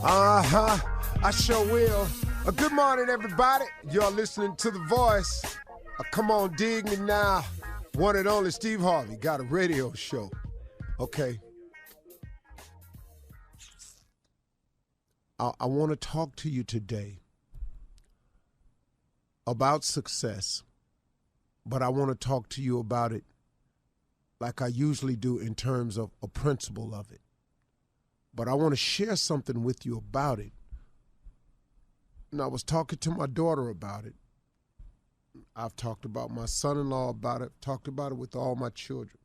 I sure will. Good morning, everybody. You're listening to The Voice. Come on, dig me now. One and only Steve Harvey got a radio show. Okay. I want to talk to you today about success, but I want to talk to you about it like I usually do in terms of a principle of it. But I want to share something with you about it. And I was talking to my daughter about it. I've talked about my son-in-law about it, talked about it with all my children.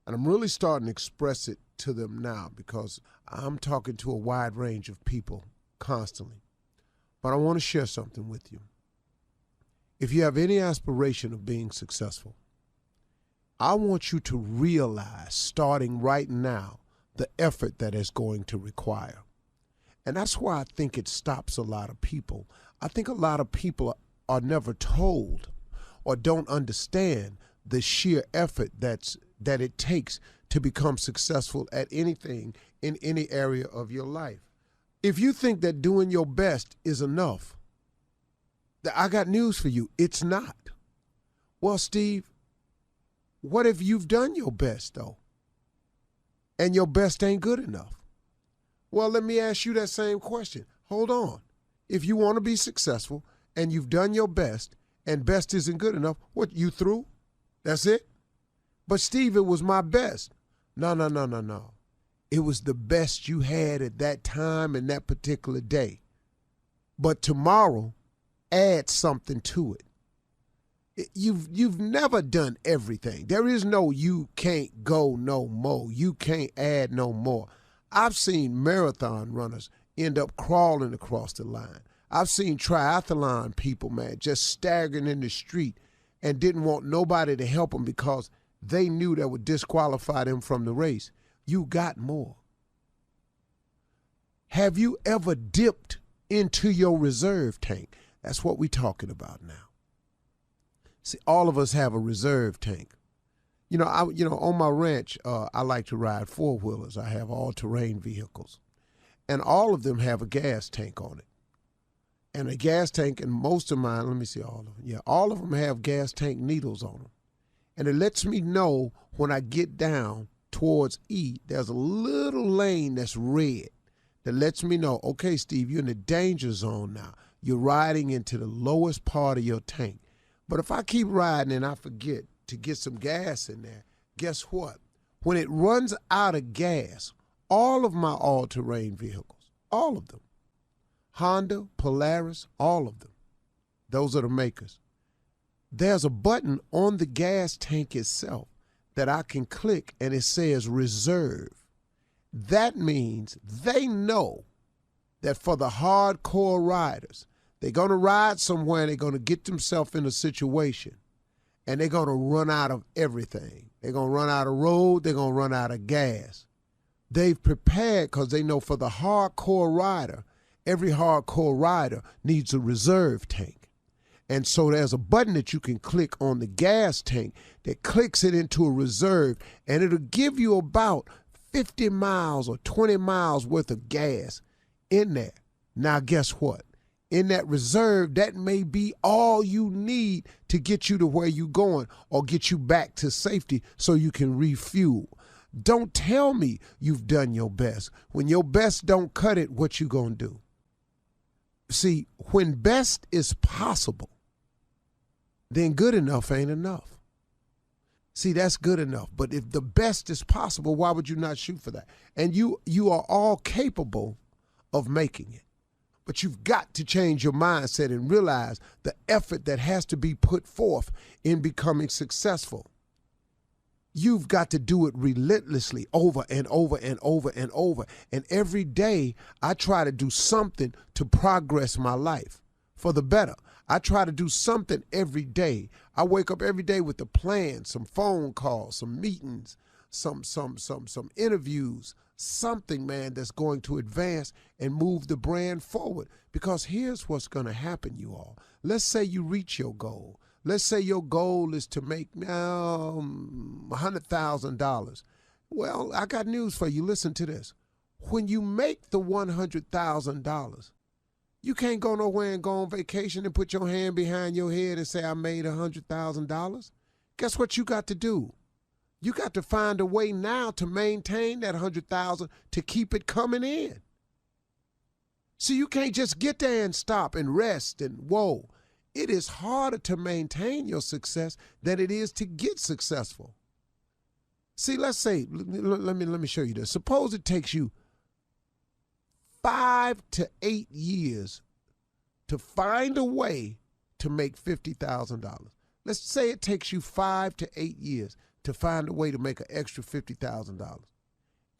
And I'm really starting to express it to them now because I'm talking to a wide range of people constantly. But I want to share something with you. If you have any aspiration of being successful, I want you to realize, starting right now, the effort that it's going to require. And that's why I think it stops a lot of people. I think a lot of people are never told or don't understand the sheer effort that it takes to become successful at anything in any area of your life. If you think that doing your best is enough, I got news for you. It's not. Well, Steve, what if you've done your best, though, and your best ain't good enough? Well, let me ask you that same question. Hold on. If you want to be successful and you've done your best and best isn't good enough, what, you through? That's it? But, Steve, it was my best. No. It was the best you had at that time and that particular day. But tomorrow, add something to it. You've never done everything. There is no you can't go no more. You can't add no more. I've seen marathon runners end up crawling across the line. I've seen triathlon people, man, just staggering in the street and didn't want nobody to help them because they knew that would disqualify them from the race. You got more. Have you ever dipped into your reserve tank? That's what we're talking about now. See, all of us have a reserve tank. On my ranch, I like to ride four-wheelers. I have all-terrain vehicles. And all of them have a gas tank on it. And a gas tank, and most of mine, let me see all of them. Yeah, all of them have gas tank needles on them. And it lets me know when I get down towards E, there's a little lane that's red that lets me know, okay, Steve, you're in the danger zone now. You're riding into the lowest part of your tank. But if I keep riding and I forget to get some gas in there, guess what? When it runs out of gas, all of my all-terrain vehicles, all of them, Honda, Polaris, all of them, those are the makers. There's a button on the gas tank itself that I can click and it says reserve. That means they know that for the hardcore riders, they're going to ride somewhere and they're going to get themselves in a situation and they're going to run out of everything. They're going to run out of road. They're going to run out of gas. They've prepared because they know for the hardcore rider, every hardcore rider needs a reserve tank. And so there's a button that you can click on the gas tank that clicks it into a reserve, and it'll give you about 50 miles or 20 miles worth of gas in there. Now, guess what? In that reserve, that may be all you need to get you to where you're going or get you back to safety so you can refuel. Don't tell me you've done your best. When your best don't cut it, what you gonna do? See, when best is possible, then good enough ain't enough. See, that's good enough. But if the best is possible, why would you not shoot for that? And you are all capable of making it. But you've got to change your mindset and realize the effort that has to be put forth in becoming successful. You've got to do it relentlessly over and over and over and over. And every day I try to do something to progress my life for the better. I try to do something every day. I wake up every day with a plan, some phone calls, some meetings, some interviews, something, man, that's going to advance and move the brand forward. Because here's what's going to happen, you all. Let's say you reach your goal. Let's say your goal is to make now $100,000. Well, I got news for you. Listen to this. when you make the $100,000, you can't go nowhere and go on vacation and put your hand behind your head and say, I made $100,000. Guess what you got to do? You got to find a way now to maintain that $100,000 to keep it coming in. See, you can't just get there and stop and rest and whoa. It is harder to maintain your success than it is to get successful. See, let's say, let me show you this. Suppose it takes you 5 to 8 years to find a way to make $50,000. Let's say it takes you 5 to 8 years to find a way to make an extra $50,000.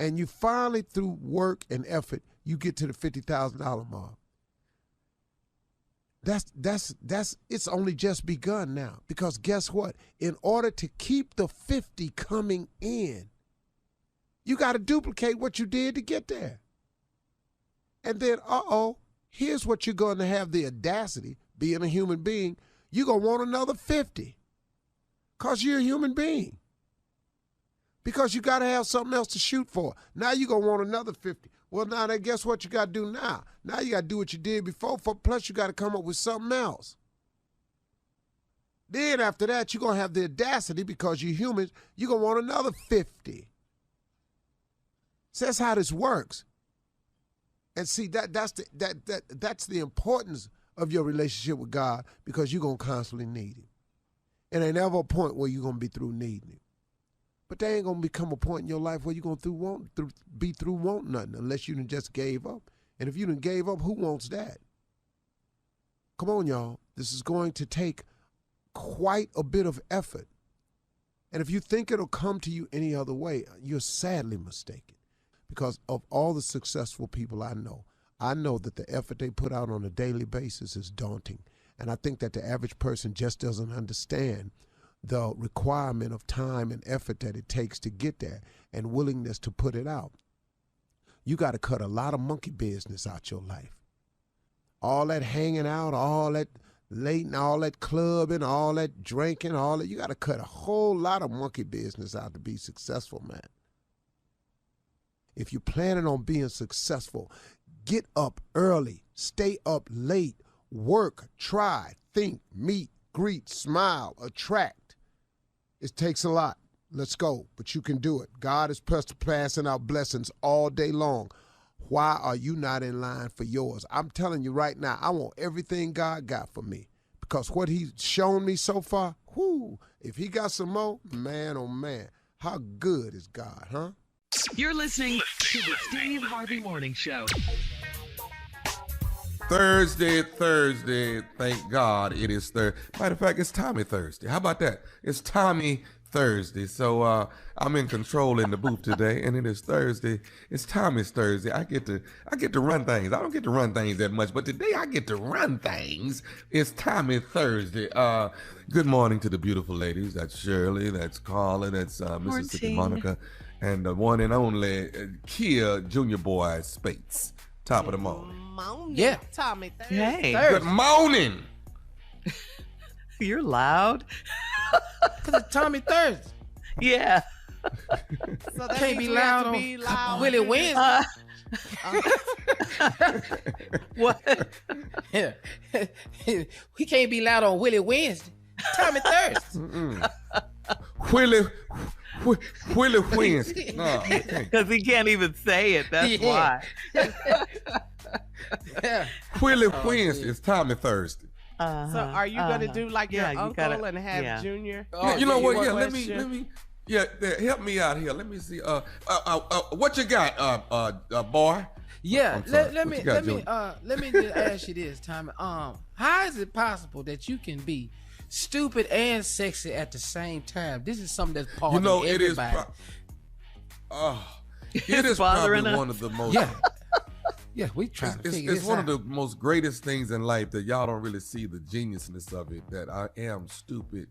And you finally, through work and effort, you get to the $50,000 mark. It's only just begun now. Because guess what? In order to keep the 50 coming in, you got to duplicate what you did to get there. And then, here's what you're going to have the audacity, being a human being, you're going to want another 50 because you're a human being. Because you got to have something else to shoot for. Now you're going to want another 50. Well, now then guess what you got to do now? Now you got to do what you did before, plus you got to come up with something else. Then after that, you're going to have the audacity because you're human, you're going to want another 50. So that's how this works. And see, that's the importance of your relationship with God because you're going to constantly need him. And ain't ever a point where you're going to be through needing him. But there ain't going to become a point in your life where you're going to be through want nothing unless you done just gave up. And if you done gave up, who wants that? Come on, y'all. This is going to take quite a bit of effort. And if you think it'll come to you any other way, you're sadly mistaken. Because of all the successful people I know that the effort they put out on a daily basis is daunting. And I think that the average person just doesn't understand the requirement of time and effort that it takes to get there and willingness to put it out. You got to cut a lot of monkey business out your life. All that hanging out, all that late and all that clubbing, all that drinking, all that, you got to cut a whole lot of monkey business out to be successful, man. If you're planning on being successful, get up early, stay up late, work, try, think, meet, greet, smile, attract. It takes a lot. Let's go, but you can do it. God is passing out blessings all day long. Why are you not in line for yours? I'm telling you right now, I want everything God got for me because what he's shown me so far, if he got some more, man, oh man, how good is God, huh? You're listening to the Steve Harvey Morning Show. Thursday, thank God it is Thursday. Matter of fact, it's Tommy Thursday. How about that? It's Tommy Thursday. So I'm in control in the booth today, and it is Thursday. It's Tommy's Thursday. I get to run things. I don't get to run things that much, but today I get to run things. It's Tommy Thursday. Good morning to the beautiful ladies. That's Shirley, that's Carla, that's Mississippi Monica, and the one and only Kia Junior Boy Spates. Top of the morning. Yeah. Tommy Thursday. Hey. Good morning. You're loud. Because it's Tommy Thursday. Yeah. So that Can't means be we have loud to on be loud. Willie Wednesday. What? Yeah. We can't be loud on Willie Wednesday. Tommy Thursday. Willie Wednesday. No, Because he can't even say it. That's why. Yeah. Willie Wednesday is Tommy Thursday. So are you going to do like your uncle gotta, and have Junior? You know what? Yeah, let me. Yeah, help me out here. Let me see. What you got, boy? Yeah, let me just ask you this, Tommy. How is it possible that you can be stupid and sexy at the same time? This is something that's bothering everybody. It is probably one of the most. Yeah, we trying to figure it's this one out. of the most greatest things in life that y'all don't really see the geniusness of it, that I am stupid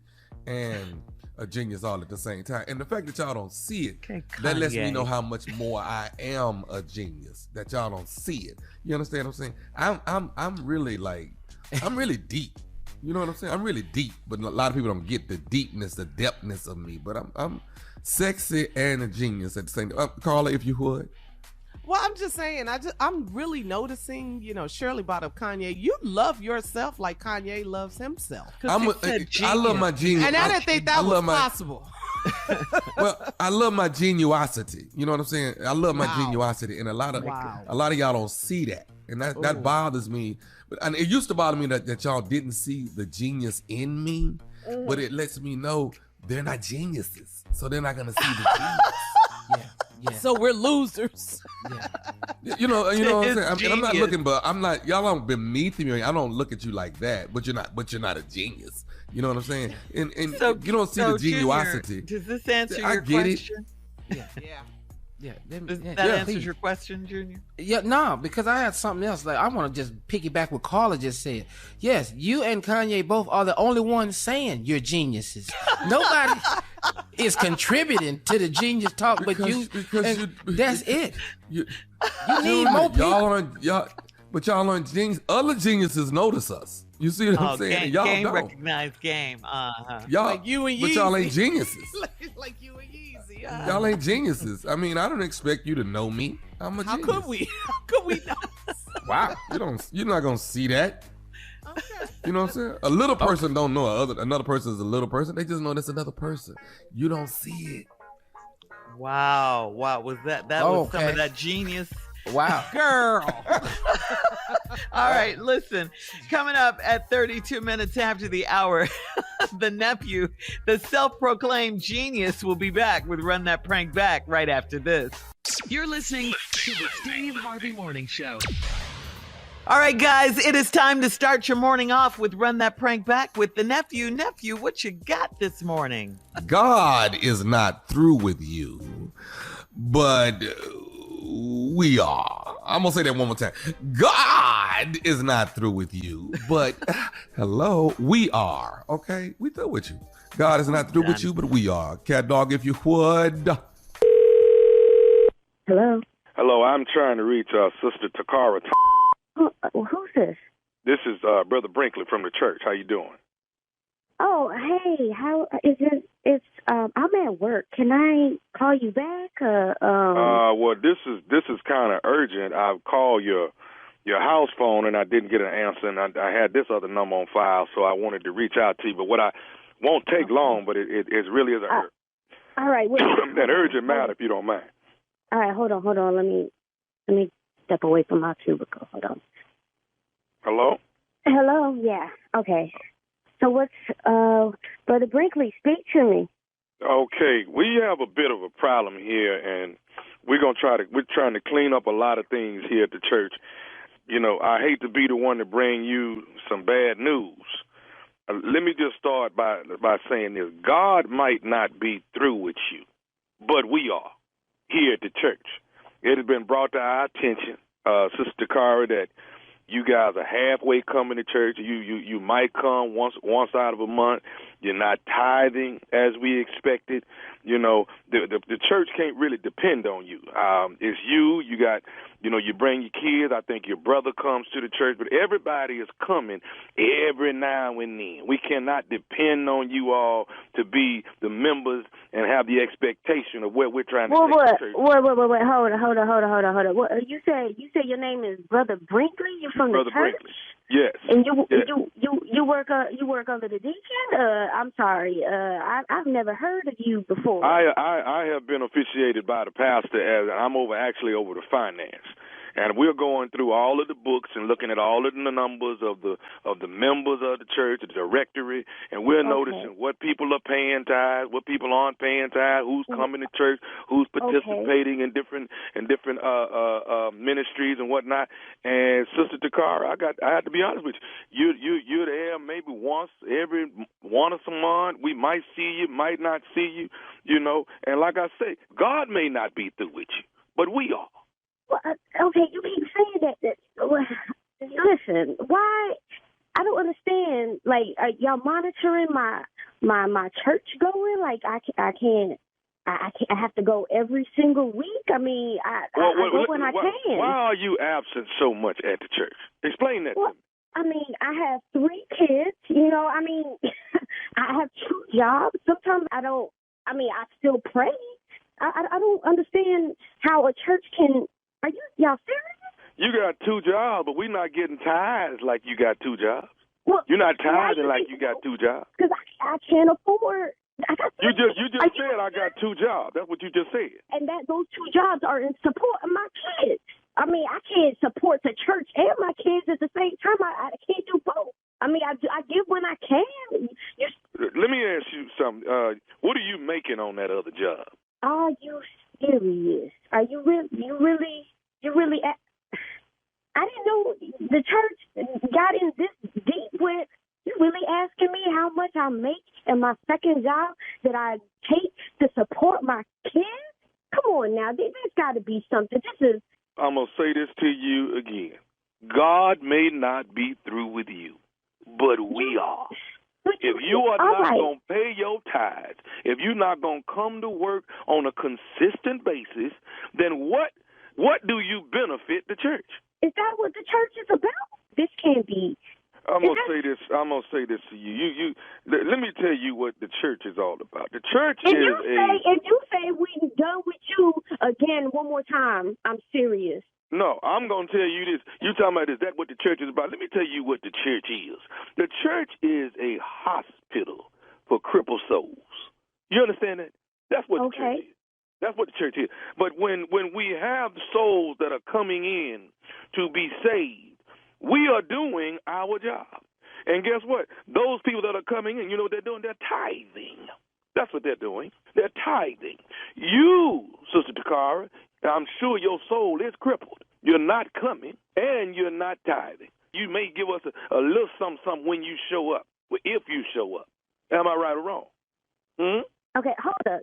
and a genius all at the same time. And the fact that y'all don't see it, that lets me know how much more I am a genius, that y'all don't see it. You understand what I'm saying? I'm really I'm really deep. You know what I'm saying? I'm really deep, but a lot of people don't get the deepness, the depthness of me. But I'm sexy and a genius at the same time. Carla, if you would. Well, I'm just saying, I'm really noticing, Shirley brought up Kanye. You love yourself like Kanye loves himself. I love my genius. And I didn't think that was possible. Well, I love my genuosity. You know what I'm saying? I love my genuosity, and a lot of y'all don't see that, and that bothers me. And it used to bother me that y'all didn't see the genius in me, but it lets me know they're not geniuses, so they're not gonna see the genius. Yeah. So we're losers. Yeah. You know what I'm saying? I mean, I'm not looking, but I'm not. Y'all don't beneath me. I don't look at you like that. But you're not a genius. You know what I'm saying? And so, you don't see the genuosity. Junior, does this answer your question? Yeah. That answers your question, Junior? Yeah, no, because I had something else. Like I want to just piggyback what Carla just said. Yes, you and Kanye both are the only ones saying you're geniuses. Nobody is contributing to the genius talk, but that's it. You need more people. But y'all aren't genius. Other geniuses notice us. You see what I'm saying? Y'all game don't. Recognized game. Y'all, like you and Yeezy. But y'all ain't geniuses. like you and Yeezy. Y'all ain't geniuses. I mean, I don't expect you to know me. I'm a genius. How could we not? Wow. You're not gonna see that. Okay. You know what I'm saying? A little person don't know another person is a little person. They just know that's another person. You don't see it. Wow. Was that was some of that genius? Wow. Girl. All right, listen. Coming up at 32 minutes after the hour, the nephew, the self-proclaimed genius, will be back with Run That Prank Back right after this. You're listening to the Steve Harvey Morning Show. All right, guys, it is time to start your morning off with Run That Prank Back with the nephew. Nephew, what you got this morning? God is not through with you, but we are. I'm gonna say that one more time. God is not through with you, but hello, we are. Okay, we through with you. God is not through with you, but we are. Cat dog, if you would. Hello. Hello, I'm trying to reach Sister Takara. Who's this? This is Brother Brinkley from the church. How you doing? Oh, hey, how is it? I'm at work. Can I call you back? Well, this is kind of urgent. I've called your house phone and I didn't get an answer, and I had this other number on file, so I wanted to reach out to you. But what I won't take long, but it really is all right. Wait, that urgent matter, if you don't mind. All right, hold on. Let me step away from my cubicle. Hold on. Hello. Yeah. Okay. So what's Brother Brinkley? Speak to me. Okay, we have a bit of a problem here, and we're trying to clean up a lot of things here at the church. You know, I hate to be the one to bring you some bad news. Let me just start by saying this: God might not be through with you, but we are here at the church. It has been brought to our attention, Sister Cara, that you guys are halfway coming to church. You might come once out of a month. You're not tithing as we expected. You know, the church can't really depend on you. It's you. You got, you bring your kids. I think your brother comes to the church, but everybody is coming every now and then. We cannot depend on you all to be the members and have the expectation of where we're trying to take the church. Wait. Hold on. What, you say your name is Brother Brinkley? You're from Brother the church? Brinkley. Yes. And you work under the deacon? I'm sorry. I've never heard of you before. I have been officiated by the pastor as I'm over the finance. And we're going through all of the books and looking at all of the numbers of the members of the church, the directory, and we're noticing what people are paying tithes, what people aren't paying tithes, who's coming to church, who's participating in different ministries and whatnot. And Sister Takara, I have to be honest with you. You're there maybe once every once a month. We might see you, might not see you, And like I say, God may not be through with you, but we are. Well, okay, you keep saying that. Listen, why? I don't understand. Like, are y'all monitoring my church going? Like, I have to go every single week. I mean, I go when I can. Why are you absent so much at the church? Explain that to me. I mean, I have 3 kids. I mean, I have 2 jobs. Sometimes I don't. I mean, I still pray. I don't understand how a church can Are y'all serious? You got 2 jobs, but we're not getting tithes like you got 2 jobs. Well, You're not tithing like you got 2 jobs. Because I can't afford. You just said I got 2 jobs. That's what you just said. And those 2 jobs are in support of my kids. I mean, I can't support the church and my kids at the same time. I can't do both. I mean, I give when I can. Let me ask you something. What are you making on that other job? Are you serious? Are you really? I didn't know the church got in this deep with. You really asking me how much I make in my second job that I take to support my kids? Come on now, there's got to be something. I'm going to say this to you again. God may not be through with you, but we are. If you are not going to pay your tithes, if you're not going to come to work on a consistent basis, then what do you benefit the church? Is that what the church is about? This can't be. I'm gonna say this to you. Let me tell you what the church is all about. The church if you say we're done with you again one more time, I'm serious. No, I'm gonna tell you this. You talking about is that what the church is about? Let me tell you what the church is. The church is a hospital for crippled souls. You understand that? That's what the church is. That's what the church is. But when we have souls that are coming in to be saved, we are doing our job. And guess what? Those people that are coming in, you know what they're doing? They're tithing. That's what they're doing. They're tithing. You, Sister Takara, I'm sure your soul is crippled. You're not coming, and you're not tithing. You may give us a little something when you show up, if you show up. Am I right or wrong? Okay, hold up.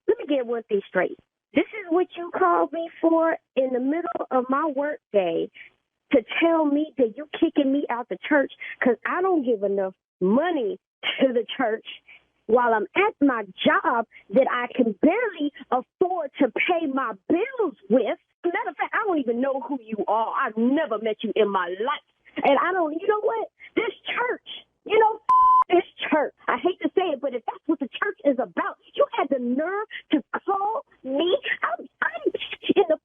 Let me get one thing straight. This is what you called me for in the middle of my work day, to tell me that you're kicking me out the church because I don't give enough money to the church while I'm at my job that I can barely afford to pay my bills with. Matter of fact, I don't even know who you are. I've never met you in my life. And you know what? This church, this church. I hate to say it, but if that's what the church is about, you had the nerve to call me. I'm in the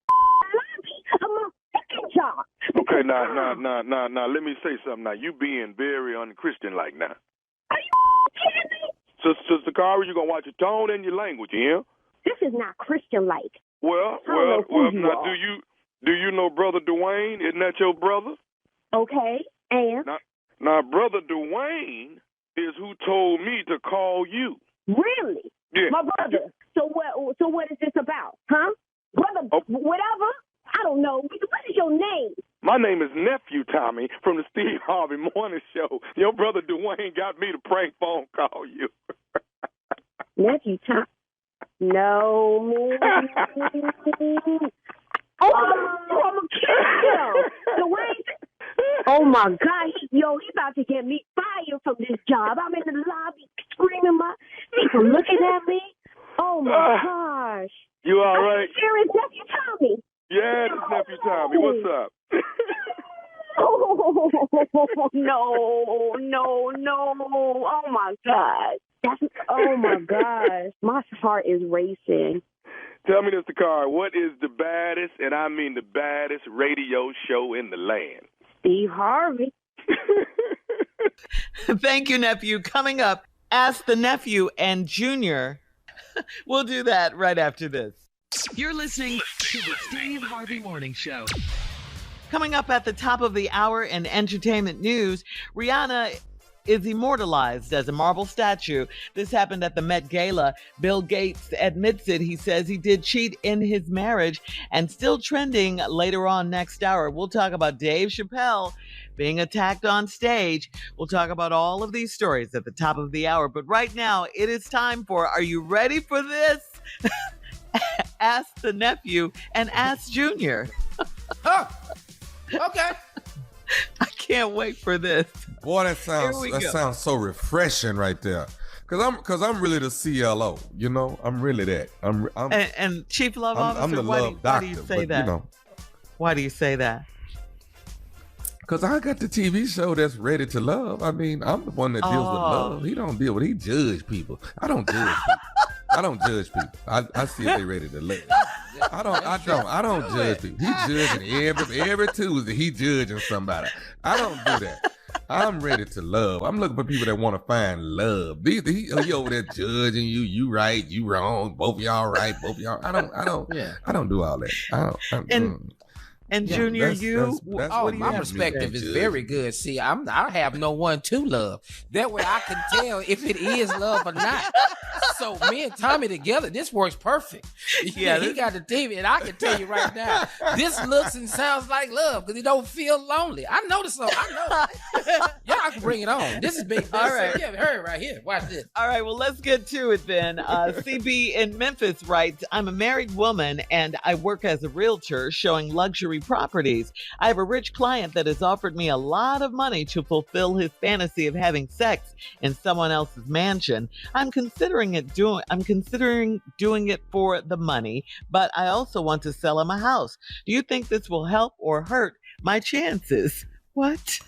lobby of my second job. Okay, now, let me say something now. You being very unchristian-like now. Are you kidding me? Sister Cara, you going to watch your tone and your language, yeah? This is not Christian-like. Well, now, do you know Brother Dwayne? Isn't that your brother? Okay, and? Now, Brother Dwayne is who told me to call you. Really? Yeah. My brother. So what is this about? Huh? Brother, whatever? I don't know. What is your name? My name is Nephew Tommy from the Steve Harvey Morning Show. Your brother Dwayne got me to prank phone call you. Nephew Tommy? No. Oh, I'm a kid. Dwayne. Oh my God, he about to get me fired from this job. I'm in the lobby screaming, people looking at me. Oh my gosh. You all right? Serious, Nephew Tommy. Yeah, this Nephew Tommy. What's up? Oh, no. Oh my God. Oh my gosh. My heart is racing. Tell me, Mr. Carr, what is the baddest, and I mean the baddest radio show in the land? Steve Harvey. Thank you, nephew. Coming up, Ask the Nephew and Junior. We'll do that right after this. You're listening to the Steve Harvey Morning Show. Coming up at the top of the hour in entertainment news, Rihanna is immortalized as a marble statue. This happened at the Met Gala. Bill Gates admits it. He says he did cheat in his marriage, and still trending later on next hour. We'll talk about Dave Chappelle being attacked on stage. We'll talk about all of these stories at the top of the hour. But right now, it is time for, are you ready for this? Ask the Nephew and Ask Junior. Okay. I can't wait for this. Boy, that sounds so refreshing right there. Cause I'm really the CLO, you know. I'm really that. And Chief Love Officer. I'm the love doctor. Why do you say that? You know, why do you say that? Cause I got the TV show that's Ready to Love. I mean, I'm the one that deals with love. He don't deal with. He judge people. I don't judge people. I don't judge people. I see if they ready to love. I don't judge people. He judging every Tuesday. He judging somebody. I don't do that. I'm ready to love. I'm looking for people that want to find love. He over there judging you. You right, you wrong. Both of y'all right. Both of y'all. I don't do all that. And Junior, my perspective is very good. See, I have no one to love. That way I can tell if it is love or not. So me and Tommy together, this works perfect. Yeah, he got the TV, and I can tell you right now, this looks and sounds like love because he don't feel lonely. I know the song. I know. Y'all can bring it on. This is big. All right, yeah, hurry right here. Watch this. All right, well, let's get to it then. CB in Memphis writes, I'm a married woman and I work as a realtor showing luxury properties. I have a rich client that has offered me a lot of money to fulfill his fantasy of having sex in someone else's mansion. I'm considering doing it for the money, but I also want to sell him a house. Do you think this will help or hurt my chances? What?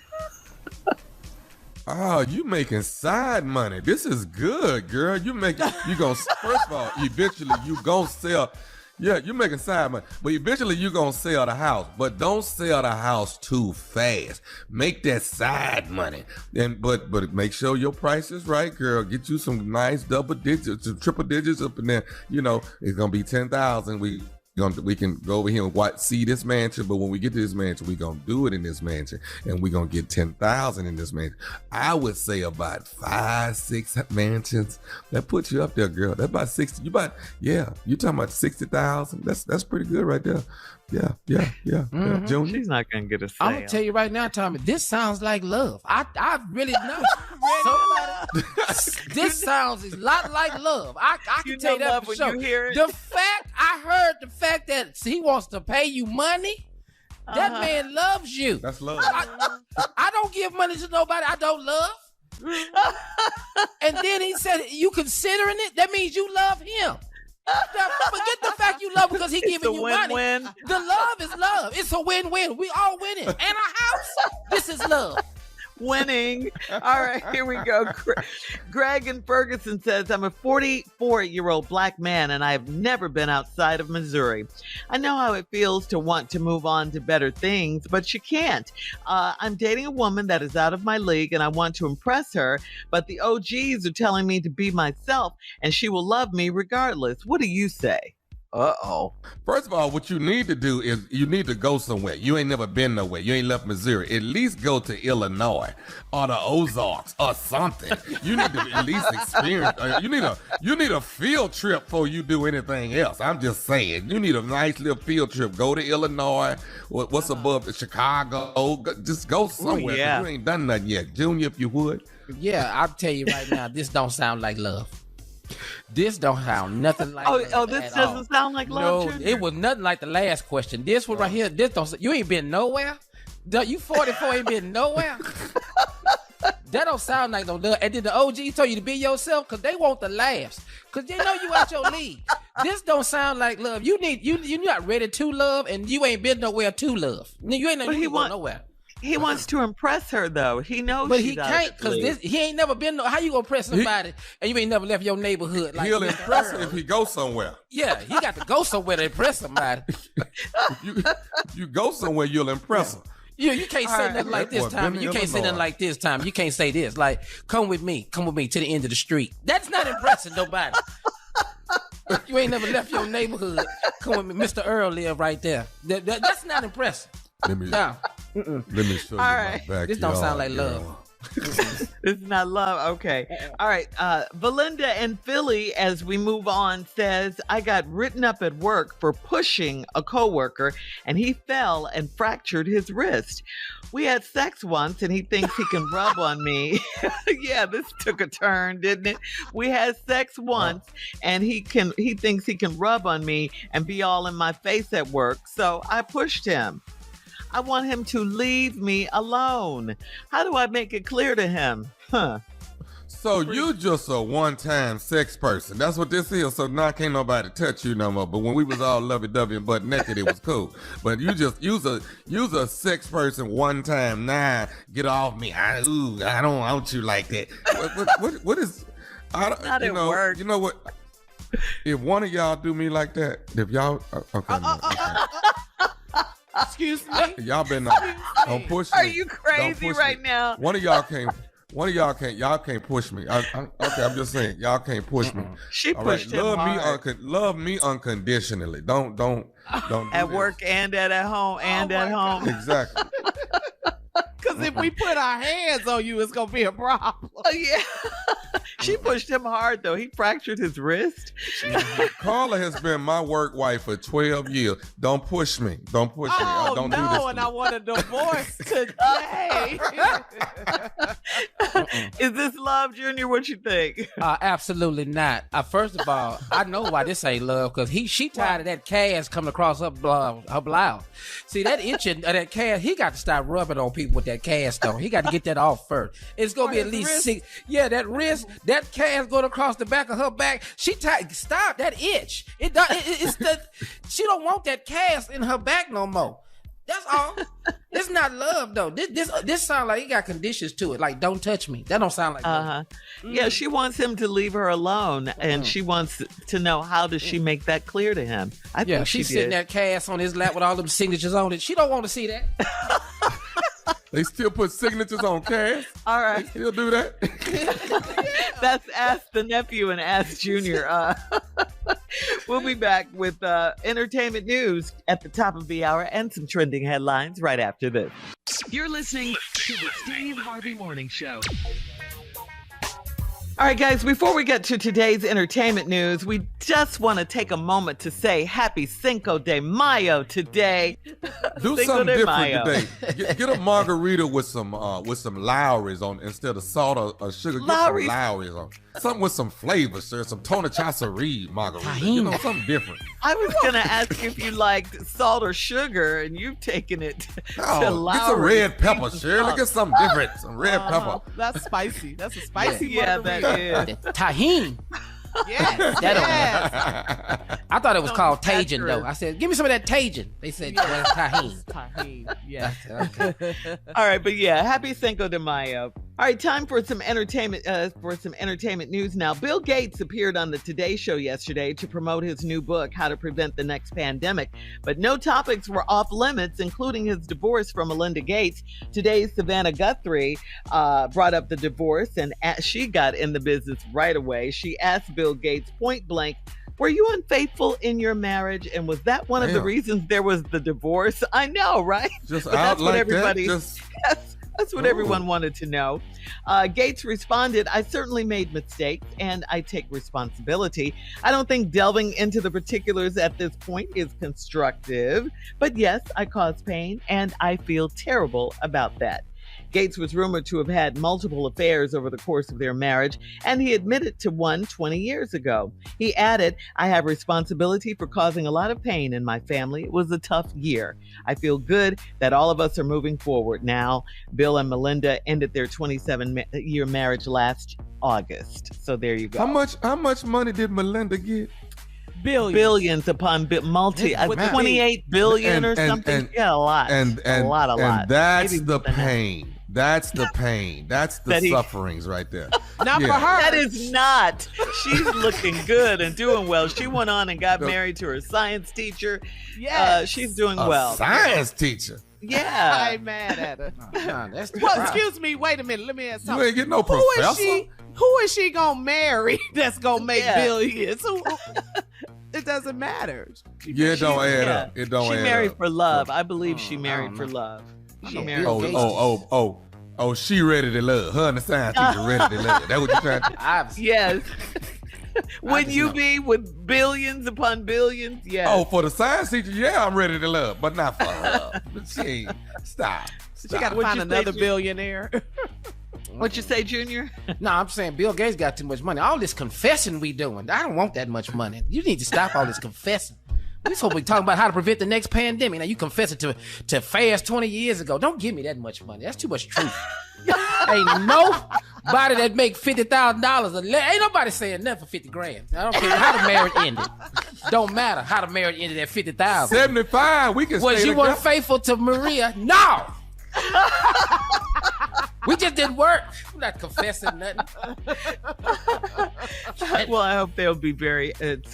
Oh, you making side money. This is good, girl. First of all, eventually you gonna sell. Yeah, you're making side money, but eventually you're going to sell the house, but don't sell the house too fast. Make that side money. But make sure your price is right, girl. Get you some nice double digits, some triple digits up in there. You know, it's going to be 10,000. We can go over here and see this mansion, but when we get to this mansion, we're going to do it in this mansion, and we're going to get 10,000 in this mansion. I would say about 5-6 mansions. That puts you up there, girl. That's about 60. You're talking about 60,000. That's pretty good right there. Yeah. Mm-hmm. Junior? She's not going to get a sale. I'm going to tell you right now, Tommy, this sounds like love. I really know. This sounds a lot like love. I can tell you that for sure. You hear it? I heard the fact that he wants to pay you money. That man loves you. That's love. I don't give money to nobody I don't love. And then he said, you considering it? That means you love him. Now, forget the fact you love because he giving you money. The love is love. It's a win-win. We all winning. And a house. This is love. Winning. All right, here we go. Greg in Ferguson says, I'm a 44-year-old black man and I have never been outside of Missouri. I know how it feels to want to move on to better things, but you can't. I'm dating a woman that is out of my league and I want to impress her, but the OGs are telling me to be myself and she will love me regardless. What do you say? Uh-oh. First of all, what you need to do is you need to go somewhere. You ain't never been nowhere. You ain't left Missouri. At least go to Illinois or the Ozarks or something. You need to at least experience. You need a field trip before you do anything else. I'm just saying. You need a nice little field trip. Go to Illinois. What's above Chicago? Just go somewhere. Yeah. You ain't done nothing yet. Junior, if you would. Yeah, I'll tell you right now, this don't sound like love. This don't sound nothing like love this doesn't sound like love. No, it was nothing like the last question. This one right here, this don't. You ain't been nowhere. You 44 ain't been nowhere. That don't sound like no love. And then the OG told you to be yourself because they want the laughs. Because they know you out your league. This don't sound like love. You're not ready to love, and you ain't been nowhere to love. You ain't going nowhere. He wants to impress her, though. He knows, but he can't because he ain't never been. How you gonna impress somebody and you ain't never left your neighborhood? Like he'll impress her if he goes somewhere. Yeah, he got to go somewhere to impress somebody. you go somewhere, you'll impress her. You can't say nothing like this, Tommy. You can't say nothing like this, Tommy. You can't say this. Like, come with me to the end of the street. That's not impressing nobody. You ain't never left your neighborhood. Come with me, Mr. Earl live right there. That's not impressive. Let me show you my backyard. This don't sound like love. This is not love. Okay. All right. Belinda in Philly, as we move on, says, I got written up at work for pushing a coworker and he fell and fractured his wrist. We had sex once and he thinks he can rub on me. Yeah, this took a turn, didn't it? We had sex once and he thinks he can rub on me and be all in my face at work. So I pushed him. I want him to leave me alone. How do I make it clear to him? So you just a one-time sex person. That's what this is. So now can't nobody touch you no more. But when we was all lovey-dovey and butt naked, it was cool. But you just use a sex person one time. Nah, get off me. I don't want you like that. What is? Not at work. You know what? if one of y'all do me like that, if y'all okay, Excuse me. y'all been don't push me. Are you Don't crazy push right me. now? One of y'all can't push me. Okay, I'm just saying, y'all can't push me. She All right, pushed him hard. love me unconditionally. Don't do At this. work and at home and at home. Exactly. Because if we put our hands on you, it's gonna be a problem. Oh, yeah. She pushed him hard though. He fractured his wrist. Carla has been my work wife for 12 years. Don't push me. Don't push me. Oh Don't do this. no, to and me. I want a divorce today. Is this love, Junior? What you think? Absolutely not. First of all, I know why this ain't love, because she tired of that cast coming across her blouse. See, that itching of that cast, he got to stop rubbing on people with that cast on. He got to get that off first. It's gonna be at least wrist? 6. Yeah, that wrist, that cast going across the back of her back. She tired. Stop that itch. It's the she don't want that cast in her back no more. That's all. It's not love though. This sound like he got conditions to it. Like, don't touch me. That don't sound like love. Yeah, she wants him to leave her alone, and she wants to know, how does she make that clear to him? I Yeah, think she's she sitting did. that cast on his lap with all them signatures on it. She don't want to see that. They still put signatures on cash. All right. They still do that. That's Ask the Nephew and Ask Junior. We'll be back with entertainment news at the top of the hour and some trending headlines right after this. You're listening to the Steve Harvey Morning Show. All right, guys, before we get to today's entertainment news, we just want to take a moment to say happy Cinco de Mayo today. Do Cinco something de different Mayo. today. Get a margarita with some Lowry's on instead of salt or sugar. Get Lowry's. some Lowry's on. Something with some flavor, sir. Some Tona Chasserie margarita. You know, something different. I was going to ask if you liked salt or sugar, and you've taken it to Oh, get some Lowry's. red pepper, Shirley. Get something different. Some red pepper. That's spicy. That's a spicy Yeah, margarita. that is. The tahini. Yes. That don't- Yes. I thought it was Don't called be Tajin though. accurate. I said, give me some of that Tajin. They said, well, it's tahini. Tahini. Yes. Okay. All right, but yeah, happy Cinco de Mayo. All right, time for some entertainment news now. Bill Gates appeared on the Today Show yesterday to promote his new book, How to Prevent the Next Pandemic, but no topics were off limits, including his divorce from Melinda Gates. Today's Savannah Guthrie brought up the divorce, and she got in the business right away. She asked Bill Gates point blank, were you unfaithful in your marriage? And was that one of the Damn. reasons there was the divorce? I know, right? Just But out that's what like everybody- that. Just That's what everyone wanted to know. Gates responded, I certainly made mistakes and I take responsibility. I don't think delving into the particulars at this point is constructive, but yes, I caused pain and I feel terrible about that. Gates was rumored to have had multiple affairs over the course of their marriage, and he admitted to one 20 years ago. He added, I have responsibility for causing a lot of pain in my family. It was a tough year. I feel good that all of us are moving forward now. Bill and Melinda ended their 27-year marriage last August. So there you go. how much money did Melinda get? Billions upon multi, With the 28 billion or something. Yeah, a lot. And a lot. that's Maybe the more than that. pain. That's the pain. That's the That he- sufferings right there. Not Yeah. for her. That is not. She's looking good and doing well. She went on and got No. married to her science teacher. Yes. She's doing A well. science teacher. I Yeah. ain't mad at her. Nah, that's the Well, problem. excuse me. Wait a minute. Let me ask You something. ain't getting no Who is professor. she? Who is she gonna marry? That's gonna make Yeah. billions. It doesn't matter. Yeah, it don't add Yeah. up. It don't She add married up. for love. I believe she I married don't for know. love. She know married Bill for Gates. love. Oh, she ready to love. Her and the science teacher ready to love. That what you trying to Obviously. Yes. Would just you know. be with billions upon billions? Yes. Oh, for the science teacher, yeah, I'm ready to love, but not for her. But she ain't. Stop. She got to What'd find you say, another Jim? billionaire. What you say, Junior? No, I'm saying Bill Gates got too much money. All this confessing we doing, I don't want that much money. You need to stop all this confessing. We supposed to be talking about how to prevent the next pandemic. Now you confess it to fast 20 years ago. Don't give me that much money. That's too much truth. Ain't nobody that make $50,000. Ain't nobody saying nothing for 50 grand. I don't care how the marriage ended. Don't matter how the marriage ended at 50,000. 75. We can Was stay you together. unfaithful to Maria? No. We just didn't work. I'm not confessing nothing. Well, I hope they'll be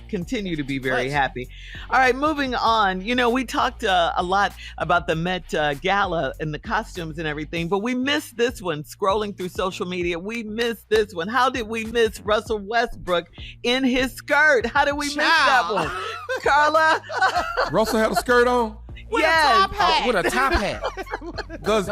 continue to be very happy. All right, moving on. You know, we talked a lot about the Met Gala and the costumes and everything, but we missed this one. Scrolling through social media, we missed this one. How did we miss Russell Westbrook in his skirt? How did we miss that one? Carla? Russell had a skirt on? With a top hat. With a top hat. Does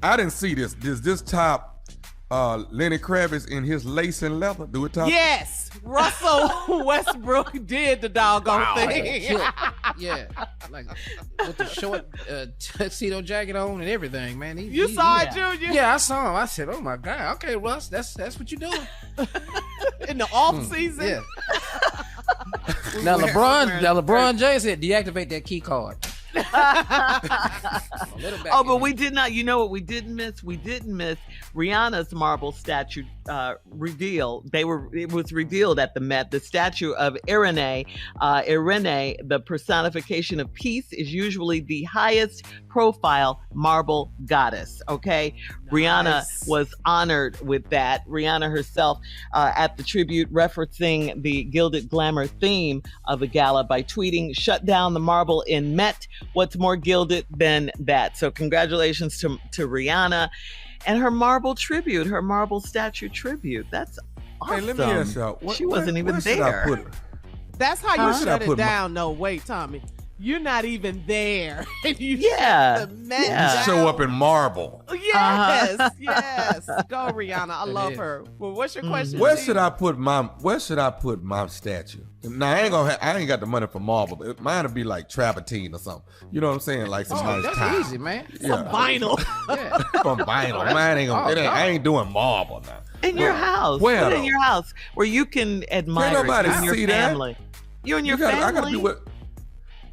I didn't see this. Does this top Lenny Kravitz in his lace and leather? Do it top? Yes, Russell Westbrook did the doggone thing. Yeah, like with the short tuxedo jacket on and everything, man. You saw it, Junior? Yeah, I saw him. I said, "Oh my God, okay, Russ, that's what you doing in the off season." Yeah. Now LeBron James said, "Deactivate that key card." Oh, but we did not. You know what we didn't miss? We didn't miss Rihanna's marble statue reveal. It was revealed at the Met. The statue of Irene, the personification of peace, is usually the highest profile marble goddess. Okay, nice. Rihanna was honored with that. Rihanna herself at the tribute, referencing the gilded glamour theme of the gala by tweeting, "Shut down the marble in Met. What's more gilded than that?" So congratulations to Rihanna and her marble tribute, her marble statue tribute. That's awesome. Hey, let me ask y'all. She wasn't even there. That's how you shut it down. No, wait, Tommy. You're not even there. And you shut the Met You show up in marble. Yes, yes. Go, Rihanna. I love her. Well, what's your question? Where should I put my statue? Now I ain't got the money for marble, but mine would be like travertine or something. You know what I'm saying? Like some nice that's tile. easy, man. Some vinyl. Yeah. From vinyl. Mine ain't gonna. I ain't doing marble now. In your house. Where? Put it in your house where you can admire Can't nobody it and your see family. That? You and your family. I gotta do it.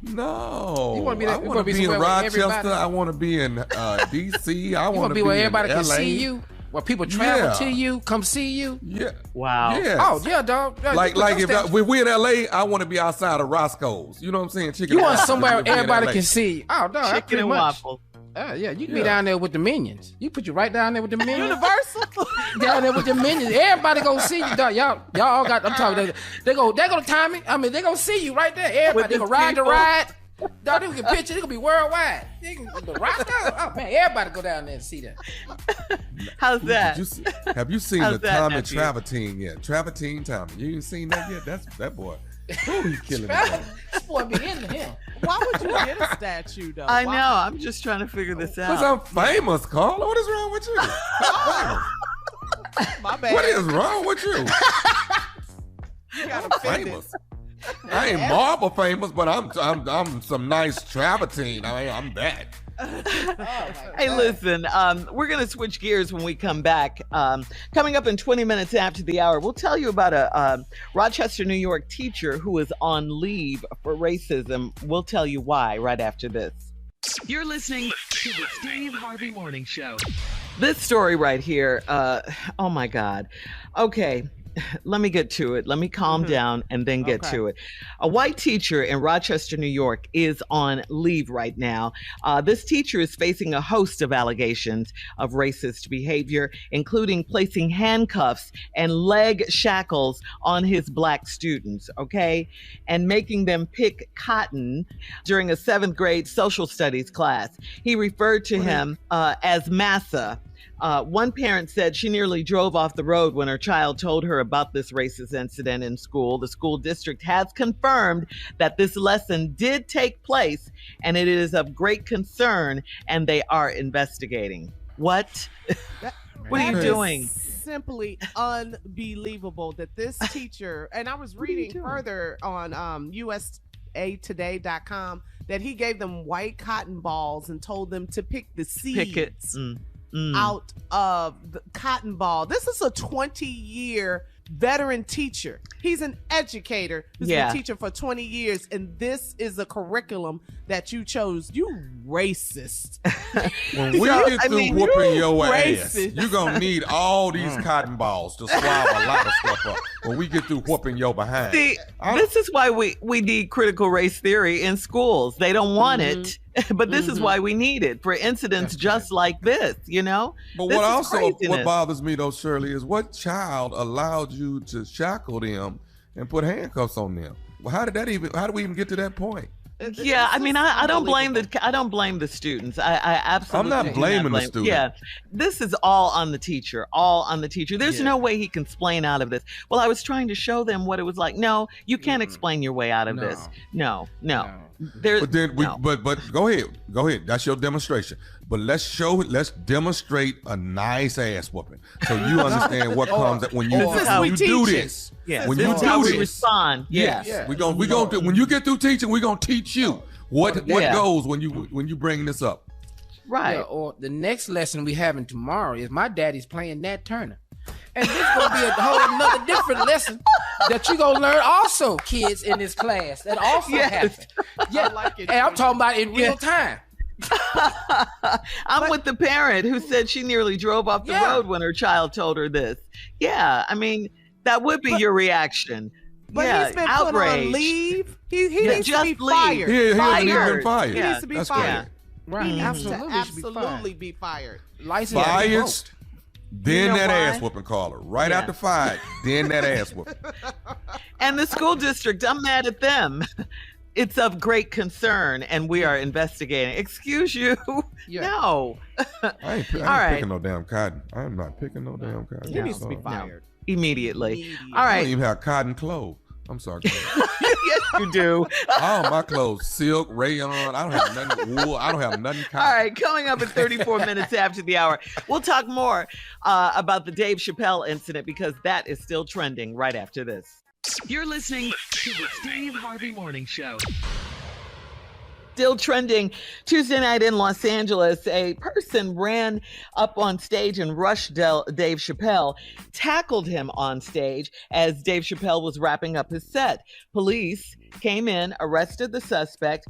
No, you wanna be I want to be in Rochester. I want to be in DC. I want to be where everybody in can LA. see you. Where people travel to you, come see you. Yeah. Wow. Yes. Oh yeah, dog. Like if we in LA, I want to be outside of Roscoe's. You know what I'm saying? Chicken. You want and somewhere waffles. everybody can see you. Oh, dog. Chicken and waffles. Yeah, you can be down there with the minions. You put you right down there with the minions. Universal. Down there with the minions. Everybody gonna see you, dog. Y'all all got. I'm talking. They gonna time me. I mean, they gonna see you right there. Everybody they gonna ride the ride. Dog, they can picture. They gonna be worldwide. The Roscoe. Oh man, everybody go down there and see that. How's that? Have you seen the Tommy Travertine yet? Travertine Tommy. You ain't seen that yet? That's that boy. Oh, he's killing it. This boy be into him. Why would you get a statue though? I know. I'm just trying to figure this out. Because I'm famous, Carla. What is wrong with you? My bad. What is wrong with you? I'm famous. I ain't marble famous, but I'm some nice travertine. I'm that. Hey, listen, we're going to switch gears when we come back. Coming up in 20 minutes after the hour, we'll tell you about a Rochester, New York teacher who is on leave for racism. We'll tell you why right after this. You're listening to the Steve Harvey Morning Show. This story right here, oh my God. Okay. Let me get to it. Let me calm down and then get to it. A white teacher in Rochester, New York is on leave right now. This teacher is facing a host of allegations of racist behavior, including placing handcuffs and leg shackles on his black students, okay? And making them pick cotton during a 7th grade social studies class. He referred to him as Massa. One parent said she nearly drove off the road when her child told her about this racist incident in school. The school district has confirmed that this lesson did take place and it is of great concern and they are investigating. What? What are you doing? Simply unbelievable that this teacher, and I was reading further on USAtoday.com that he gave them white cotton balls and told them to pick the seeds out of the cotton ball. This is a 20-year veteran teacher. He's an educator who's been teaching for 20 years, and this is a curriculum that you chose. You racist. When we get through whooping your ass, you're going to need all these cotton balls to swallow a lot of stuff up when we get through whooping your behind. See, this is why we need critical race theory in schools. They don't want it. But this is why we need it for incidents just like this, you know? But This what is also craziness. what bothers me though, Shirley, is what child allowed you to shackle them and put handcuffs on them? Well, how do we even get to that point? Yeah, I mean, I don't blame the students. I absolutely I'm not do blaming the blame- student. Yeah, this is all on the teacher. All on the teacher. There's no way he can explain out of this. Well, I was trying to show them what it was like. No, you can't explain your way out of this. No. There's But then but go ahead. That's your demonstration. But let's demonstrate a nice ass whooping so you understand what comes when you do this. Yeah, When this you is how do we this, respond. yes, we gonna do, when you get through teaching, we're gonna teach you what goes when you bring this up. Right. Yeah, or the next lesson we having tomorrow is my daddy's playing Nat Turner. And this gonna be a whole another different lesson that you gonna learn also, kids in this class. That also happened. Yeah, like it. and I'm talking about in real time. I'm with the parent who said she nearly drove off the road when her child told her this. Yeah, I mean, that would be your reaction. But yeah, he's been outrage. put on leave. He needs to just be leave. fired. He hasn't even Fired. been fired. He needs to be That's fired. Right. He needs Absolutely, to should be fired. absolutely be fired. License Fired, revoked. then You know that why? ass whooping caller. Right Yeah. after fired, then that ass whooping. And the school district, I'm mad at them. It's of great concern, and we are investigating. Excuse you? Yeah. No. I ain't All right. picking no damn cotton. I am not picking no damn cotton. He needs to be Sorry. fired. Immediately. All I right. don't even have cotton clothes. I'm sorry. Yes, you do. All my clothes, silk, rayon. I don't have nothing wool. I don't have nothing cotton. All right, coming up at 34 minutes after the hour, we'll talk more about the Dave Chappelle incident because that is still trending right after this. You're listening to the Steve Harvey Morning Show. Still trending Tuesday night in Los Angeles, a person ran up on stage and rushed Dave Chappelle, tackled him on stage as Dave Chappelle was wrapping up his set. Police came in, arrested the suspect.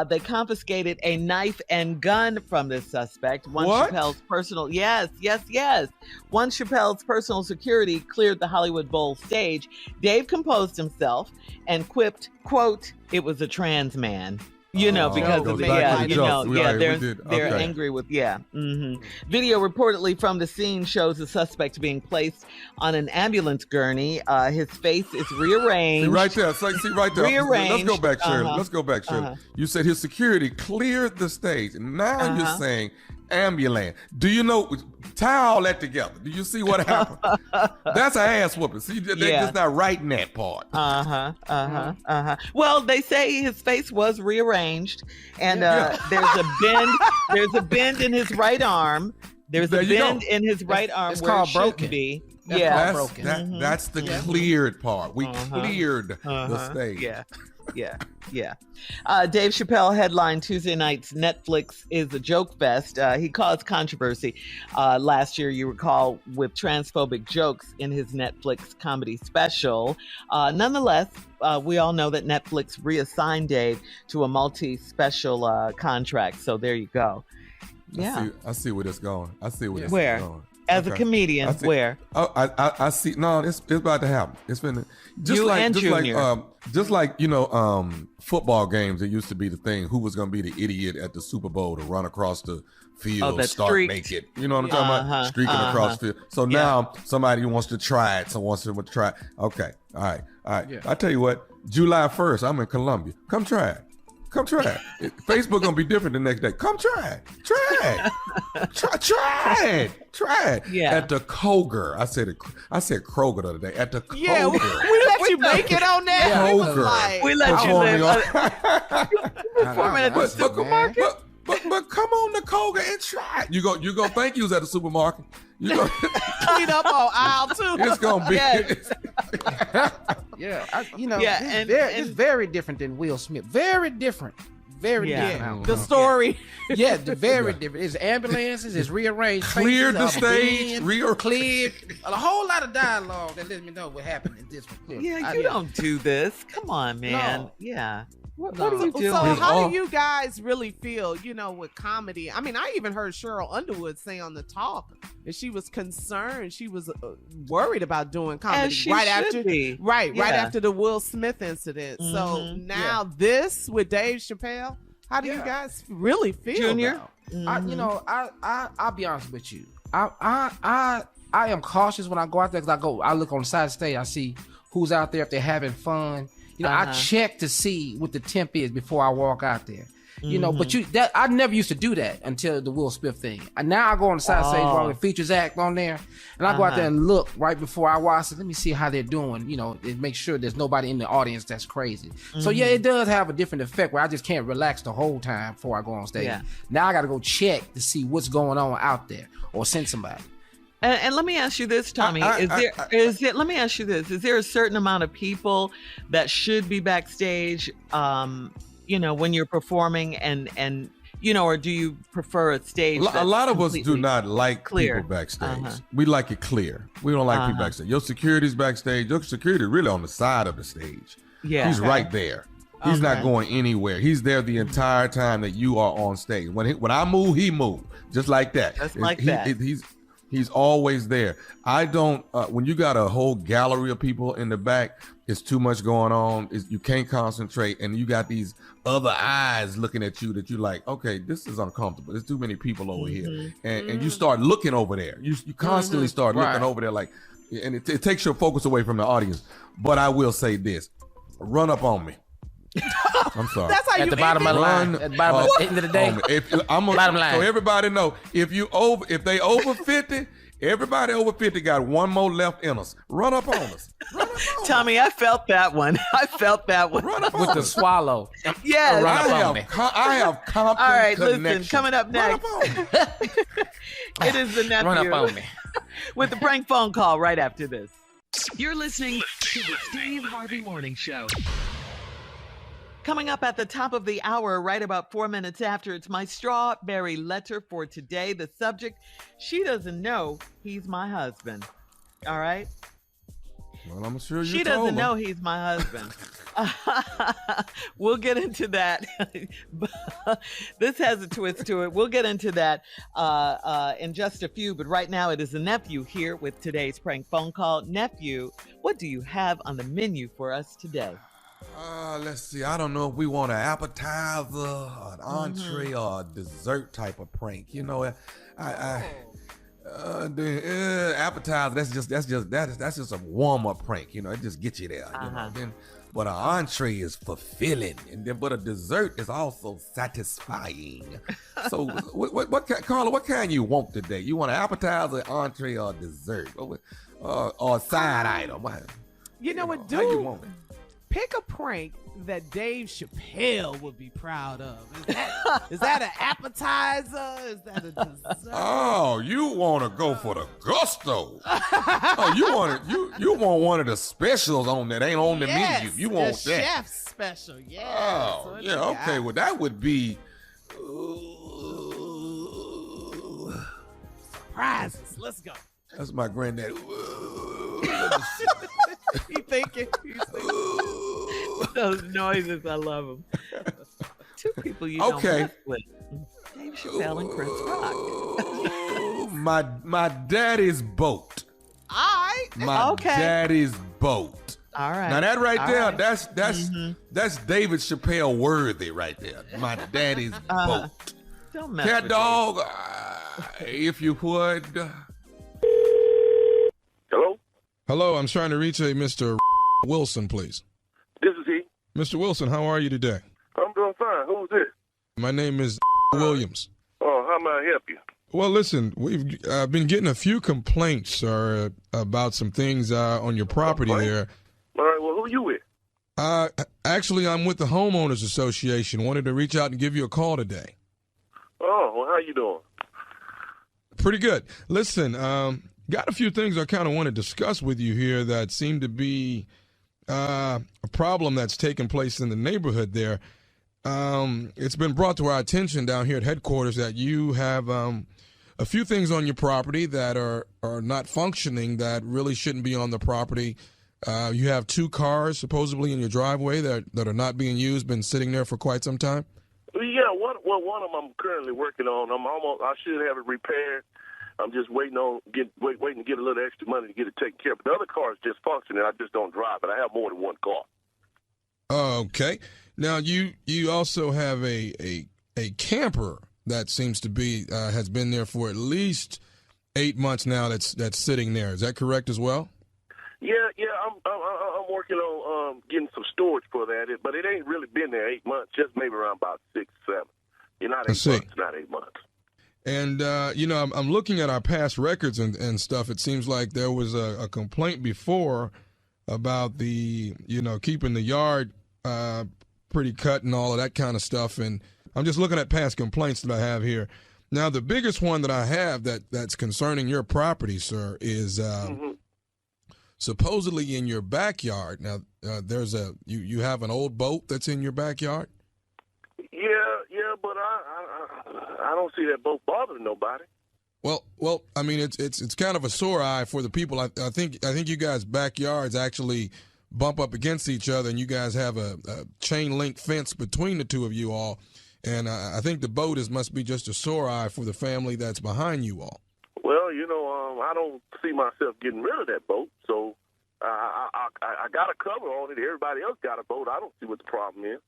They confiscated a knife and gun from this suspect. What? Chappelle's personal, yes. One Chappelle's personal security cleared the Hollywood Bowl stage. Dave composed himself and quipped, quote, "It was a trans man." You know, because goes of the, back to the jokes. they're Okay. angry with, Video reportedly from the scene shows the suspect being placed on an ambulance gurney. His face is rearranged. See right there. See right there. Rearranged. Let's go back, Shirley. Uh-huh. Let's go back, Shirley. Uh-huh. You said his security cleared the stage. And now you're Uh-huh. saying ambulance. Do you know? Tie all that together. Do you see what happened? That's an ass whooping. See, they're just not writing that part. Well, they say his face was rearranged, and there's a bend in his right arm. There's There a you bend go. in his right arm it's where called it shouldn't broken. be. That's Yeah. called broken. That's the cleared part. We cleared the stage. Yeah. Dave Chappelle headlined Tuesday night's Netflix is a Joke Fest. He caused controversy last year, you recall, with transphobic jokes in his Netflix comedy special. Nonetheless, we all know that Netflix reassigned Dave to a multi-special contract. So there you go. Yeah. I see where this going. I see where this Where? is going. As a Okay. comedian, I see. where? Oh, I see. No, it's about to happen. It's been You and Junior. just like football games. It used to be the thing. Who was going to be the idiot at the Super Bowl to run across the field, that start streaked. naked? You know what I'm talking about? Streaking across the field. So now somebody wants to try it. So wants to try it. Okay. All right. Yeah. I tell you what. July 1st, I'm in Columbia. Come try it. Facebook gonna be different the next day. Come try it. Try it. Yeah. At the Kroger. I said Kroger the other day. At the Kroger. Yeah, we let you make it on that. We was Kroger. like, We let you live. Performing at the But- supermarket. But come on the Kroger and try it. You go think you was at the supermarket. You go clean up on aisle two. it's gonna be Yes. It's very different than Will Smith. Very different. Very different. The story. Yeah, very different. It's ambulances, it's rearranged. Cleared faces, the a stage, bend, cleared. A whole lot of dialogue that lets me know what happened in this one. Yeah, you don't do this. Come on, man. No. Yeah. What No. are you So doing? how do you guys really feel, with comedy? I mean, I even heard Cheryl Underwood say on the talk that she was concerned. She was worried about doing comedy As she right should after be. right Yeah. after the Will Smith incident. So now this with Dave Chappelle, How do you guys really feel, Junior? I'll be honest with you. I am cautious when I go out there because I look on the side of the stage. I see who's out there if they're having fun. I check to see what the temp is before I walk out there. But I never used to do that until the Will Smith thing. And now I go on the side stage while the features act on there, and I go out there and look right before I watch it. Let me see how they're doing, and make sure there's nobody in the audience that's crazy. So yeah, it does have a different effect where I just can't relax the whole time before I go on stage. Yeah. Now I got to go check to see what's going on out there or send somebody. And let me ask you this, Tommy. Is there a certain amount of people that should be backstage, when you're performing and or do you prefer a stage? A lot of us do not like people backstage. We like it clear. We don't like people backstage. Your security's backstage. Your security really on the side of the stage. Yeah. He's right there. He's not going anywhere. He's there the entire time that you are on stage. When I move, he moves. Just like that. Just like that. He's always there. I don't. When you got a whole gallery of people in the back, it's too much going on. You can't concentrate, and you got these other eyes looking at you that you're like, okay, this is uncomfortable. There's too many people over here, and you start looking over there. You constantly start looking over there, like, and it takes your focus away from the audience. But I will say this: run up on me. I'm sorry. That's how at the bottom of the line. At the bottom of the end of the day. Bottom line. So everybody know if they over 50, everybody over 50 got one more left in us. Run up on us. Tommy, I felt that one. Run up with the swallow. Yes. I have confidence. All right, connection. listen. Coming up next, it is the nephew. Run up on me with the prank phone call right after this. You're listening to the Steve Harvey Morning Show. Coming up at the top of the hour, right about 4 minutes after, it's my strawberry letter for today. The subject, she doesn't know he's my husband. All right? Well, I'm sure you She doesn't know he's my husband. We'll get into that. This has a twist to it. We'll get into that in just a few. But right now, it is the nephew here with today's prank phone call. Nephew, what do you have on the menu for us today? Let's see. I don't know if we want an appetizer, an entree, or a dessert type of prank. The appetizer. That's just a warm up prank. It just gets you there. But an entree is fulfilling, but a dessert is also satisfying. So, Carla? What kind you want today? You want an appetizer, entree, or dessert, or a side item? You know what, dude? How you want it? Pick a prank that Dave Chappelle would be proud of. Is that an appetizer? Is that a dessert? Oh, you want to go for the gusto? You want one of the specials on that ain't on the menu. You want the that chef's special? Yeah. Oh, yeah. Okay. Well, that would be surprises. Let's go. That's my granddaddy. He's thinking. Those noises, I love them. Two people you don't mess with. Dave Chappelle and Chris Rock. my daddy's boat. My daddy's boat. All right. Now that right there, that's David Chappelle worthy right there. My daddy's boat. Don't mess Cat with dog, if you would. Hello? Hello, I'm trying to reach a Mr. Wilson, please. This is he. Mr. Wilson, how are you today? I'm doing fine. Who's this? My name is Williams. Oh, how may I help you? Well, listen, we've been getting a few complaints, sir, about some things on your property there. All right, well, who you with? Actually, I'm with the Homeowners Association. Wanted to reach out and give you a call today. Oh, well, how you doing? Pretty good. Listen, got a few things I kind of want to discuss with you here that seem to be a problem that's taking place in the neighborhood there. It's been brought to our attention down here at headquarters that you have a few things on your property that are not functioning that really shouldn't be on the property. You have 2 cars supposedly in your driveway that are not being used, been sitting there for quite some time. Yeah, one of them I'm currently working on. I should have it repaired. I'm just waiting to get a little extra money to get it taken care of. But the other car is just functioning. I just don't drive it. I have more than one car. Okay. Now you also have a camper that seems to be has been there for at least 8 months now. That's sitting there. Is that correct as well? Yeah. I'm working on getting some storage for that, but it ain't really been there 8 months. Just maybe around about 6, 7. You're not 8 months, not 8 months. And I'm looking at our past records and stuff. It seems like there was a complaint before about the keeping the yard pretty cut and all of that kind of stuff. And I'm just looking at past complaints that I have here. Now, the biggest one that I have that's concerning your property, sir, is supposedly in your backyard. Now, there's you have an old boat that's in your backyard? Yeah, but I don't see that boat bothering nobody. Well, I mean, it's kind of a sore eye for the people. I think you guys' backyards actually bump up against each other, and you guys have a chain link fence between the two of you all. And I think the boat must be just a sore eye for the family that's behind you all. Well, I don't see myself getting rid of that boat, so I got a cover on it. Everybody else got a boat. I don't see what the problem is.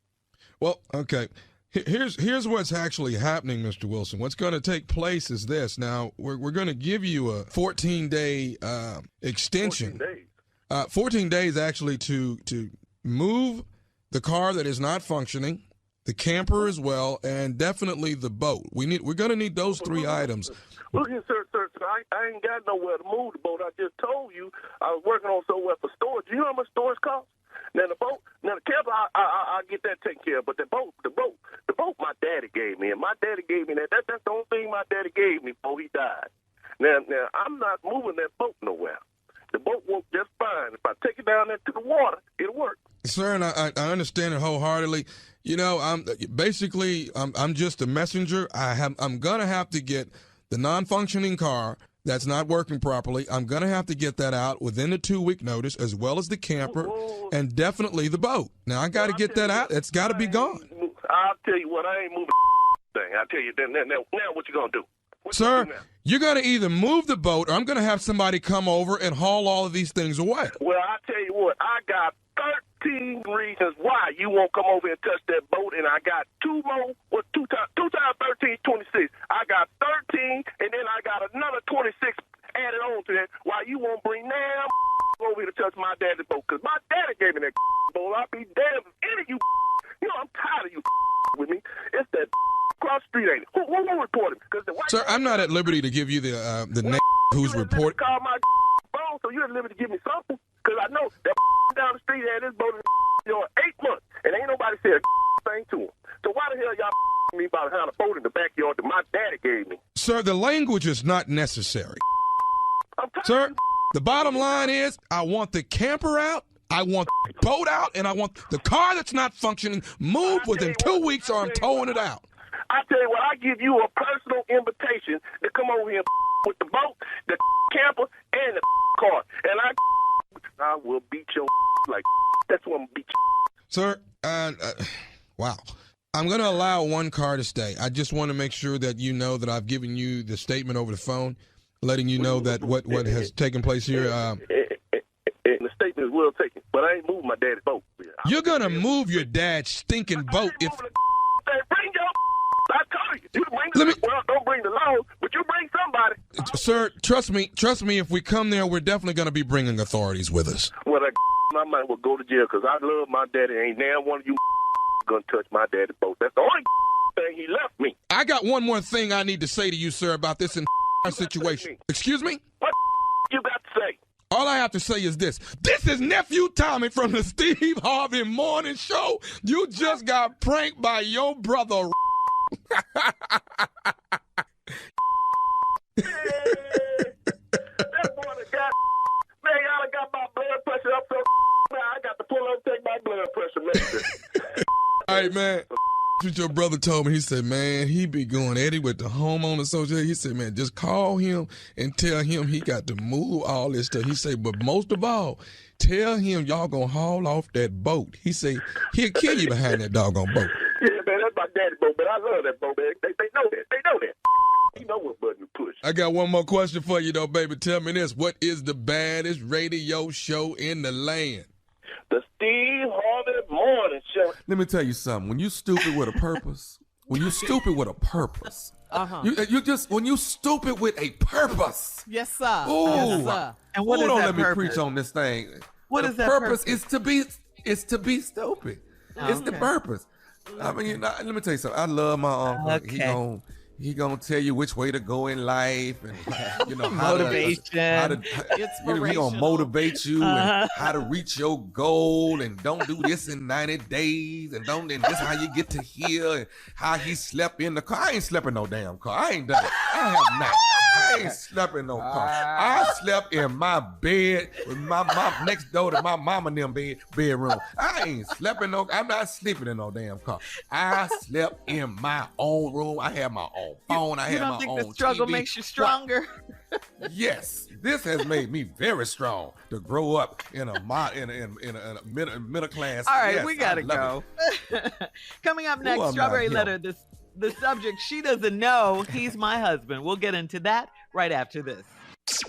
Well, okay. Here's what's actually happening, Mr. Wilson. What's going to take place is this. Now, we're going to give you a 14-day extension. 14 days. 14 days actually to move the car that is not functioning, the camper as well, and definitely the boat. We're going to need those three items. Look here, sir. I ain't got nowhere to move the boat. I just told you I was working on somewhere for storage. You know how much storage costs? Now the camper, I get that taken care of. But the boat, my daddy gave me, and my daddy gave me that. That's the only thing my daddy gave me before he died. Now I'm not moving that boat nowhere. The boat works just fine. If I take it down into the water, it'll work. Sir, and I understand it wholeheartedly. I'm just a messenger. I'm gonna have to get the non-functioning car that's not working properly. I'm gonna have to get that out within the 2-week notice, as well as the camper and definitely the boat. Now I got to get that out. It's got to be gone. I'll tell you what. I ain't moving thing. I'll tell you now. What you gonna do? Sir, you're going to either move the boat or I'm going to have somebody come over and haul all of these things away. Well, I tell you what, I got 13 reasons why you won't come over and touch that boat, and I got 2 more. Well, 2 times 13 is 26. I got 13, and then I got another 26 added on to that. Why you won't bring over here to touch my daddy's boat? Because my daddy gave me that boat. I'll be damned if any of you. I'm tired of you with me. It's that cross street, ain't it? Who reported? Sir, I'm not at liberty to give you the name who's reported. Call my phone, so you're at liberty to give me something. Because I know that down the street had this boat in 8 months, and ain't nobody said a thing to him. So why the hell y'all me about having a boat in the backyard that my daddy gave me? Sir, the language is not necessary. Sir, the bottom line is I want the camper out, I want the boat out, and I want the car that's not functioning moved within 2 weeks or I'm towing it out. I tell you what, I give you a personal invitation to come over here with the boat, the camper, and the car. And I will beat your like that's what I'm going to beat you. Sir, wow. I'm going to allow one car to stay. I just want to make sure that you know that I've given you the statement over the phone, letting you know that what has taken place here. And the statement is well taken, but I ain't moving my daddy's boat. You're going to move your dad's stinking boat if... Bring your... I told you. You bring don't bring the law, but you bring somebody. Sir, trust me, if we come there, we're definitely going to be bringing authorities with us. Well, I might well go to jail because I love my daddy. Ain't now one of you going to touch my daddy's boat. That's the only thing he left me. I got one more thing I need to say to you, sir, about this situation. Excuse me? What you got to say? All I have to say is this. This is Nephew Tommy from the Steve Harvey Morning Show. You just got pranked by your brother. That boy that got, man, I got my blood pressure up so man, I got to pull up and take my blood pressure, man. All right, man. What your brother told me, he said, man, he be going Eddie with the homeowner association. He said, man, just call him and tell him he got to move all this stuff. He said, but most of all, tell him y'all gonna haul off that boat. He said, he'll kill you behind that doggone boat. Yeah, man, that's my daddy's boat, but I love that boat, man. They know that. They know that. You know what button to push. I got one more question for you, though, baby. Tell me this. What is the baddest radio show in the land? The Steve Harvey morning, Shirley. Let me tell you something. When you stupid with a purpose, Uh-huh. you just when you stupid with a purpose. Yes, sir. Ooh, Yes, sir. And what is don't that let me purpose? preach on this thing. What the is that purpose? purpose? Is to be stupid. It's the Okay. purpose. I mean, let me tell you something. I love my uncle. Okay. He gonna tell you which way to go in life, and how Motivation. he gonna motivate you and how to reach your goal, and don't do this in 90 days, and this how you get to here, and how he slept in the car. I ain't slept in no damn car. I ain't done it. I have not. I ain't slept in no car. I slept in my bed with my mom next door to my mama and them bedroom. I ain't slept in no. I'm not sleeping in no damn car. I slept in my own room. I had my own phone. I You had don't my think own the struggle TV. makes you stronger? Yes, this has made me very strong to grow up in a middle class. All right, Yes, we gotta I love go. Coming up next, I'm Strawberry not Letter. The subject, she doesn't know he's my husband. We'll get into that right after this.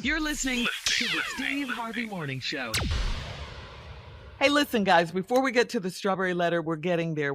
You're listening to the Steve Harvey Morning Show. Hey, listen, guys, before we get to the Strawberry Letter, we're getting there.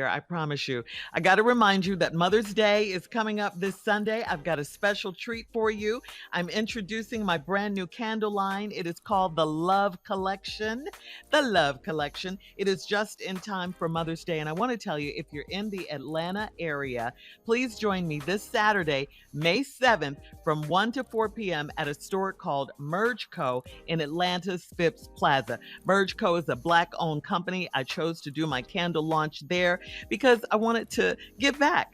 I promise you. I got to remind you that Mother's Day is coming up this Sunday. I've got a special treat for you. I'm introducing my brand new candle line. It is called the Love Collection. The Love Collection. It is just in time for Mother's Day. And I want to tell you, if you're in the Atlanta area, please join me this Saturday, May 7th, from 1 to 4 p.m. at a store called Merge Co. in Atlanta's Phipps Plaza. Merge Co. is a Black-owned company. I chose to do my candle launch there because I wanted to give back.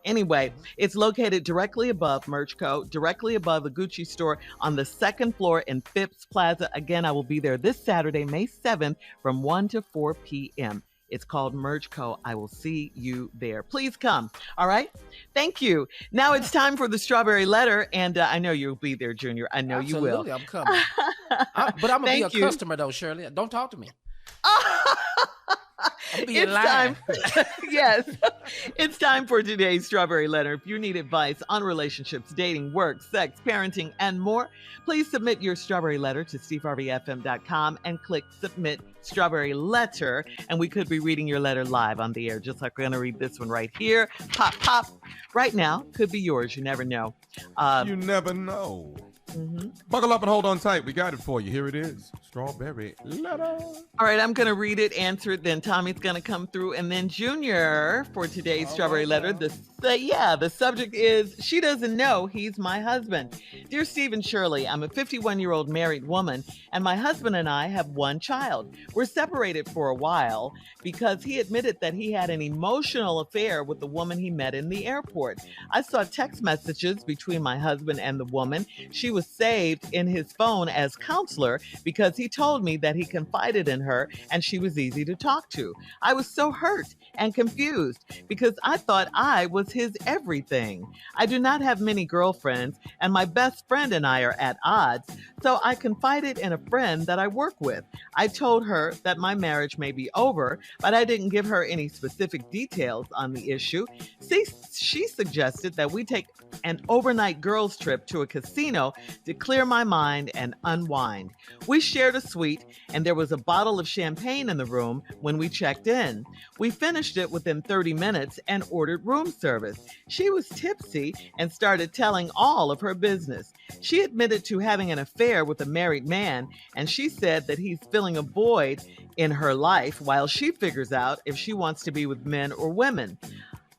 Anyway, it's located directly above Merch Co., directly above the Gucci store on the second floor in Phipps Plaza. Again, I will be there this Saturday, May 7th from 1 to 4 p.m. It's called Merge Co. I will see you there. Please come. All right. Thank you. Now it's time for the Strawberry Letter. And I know you'll be there, Junior. I know you will. Absolutely, I'm coming. But I'm going to be a you. customer, though, Shirley. Don't talk to me. It's time. Yes. It's time for today's Strawberry Letter. If you need advice on relationships, dating, work, sex, parenting, and more, please submit your Strawberry Letter to steveharveyfm.com and click Submit Strawberry Letter. And we could be reading your letter live on the air, just like we're going to read this one right here. Pop, pop. Right now. Could be yours. You never know. You never know. Buckle up and hold on tight. We got it for you. Here it is. Strawberry Letter. All right, I'm going to read it, answer it, then Tommy's going to come through, and then Junior for today's Strawberry Letter. The subject is, she doesn't know he's my husband. Dear Steve and Shirley, I'm a 51-year-old married woman, and my husband and I have one child. We're separated for a while because he admitted that he had an emotional affair with the woman he met in the airport. I saw text messages between my husband and the woman. She was saved in his phone as counselor because he told me that he confided in her and she was easy to talk to. I was so hurt and confused because I thought I was his everything. I do not have many girlfriends, and my best friend and I are at odds, so I confided in a friend that I work with. I told her that my marriage may be over, but I didn't give her any specific details on the issue. She suggested that we take an overnight girls trip to a casino to clear my mind and unwind. We shared a suite, and there was a bottle of champagne in the room when we checked in. We finished it within 30 minutes and ordered room service. She was tipsy and started telling all of her business. She admitted to having an affair with a married man, and she said that he's filling a void in her life while she figures out if she wants to be with men or women.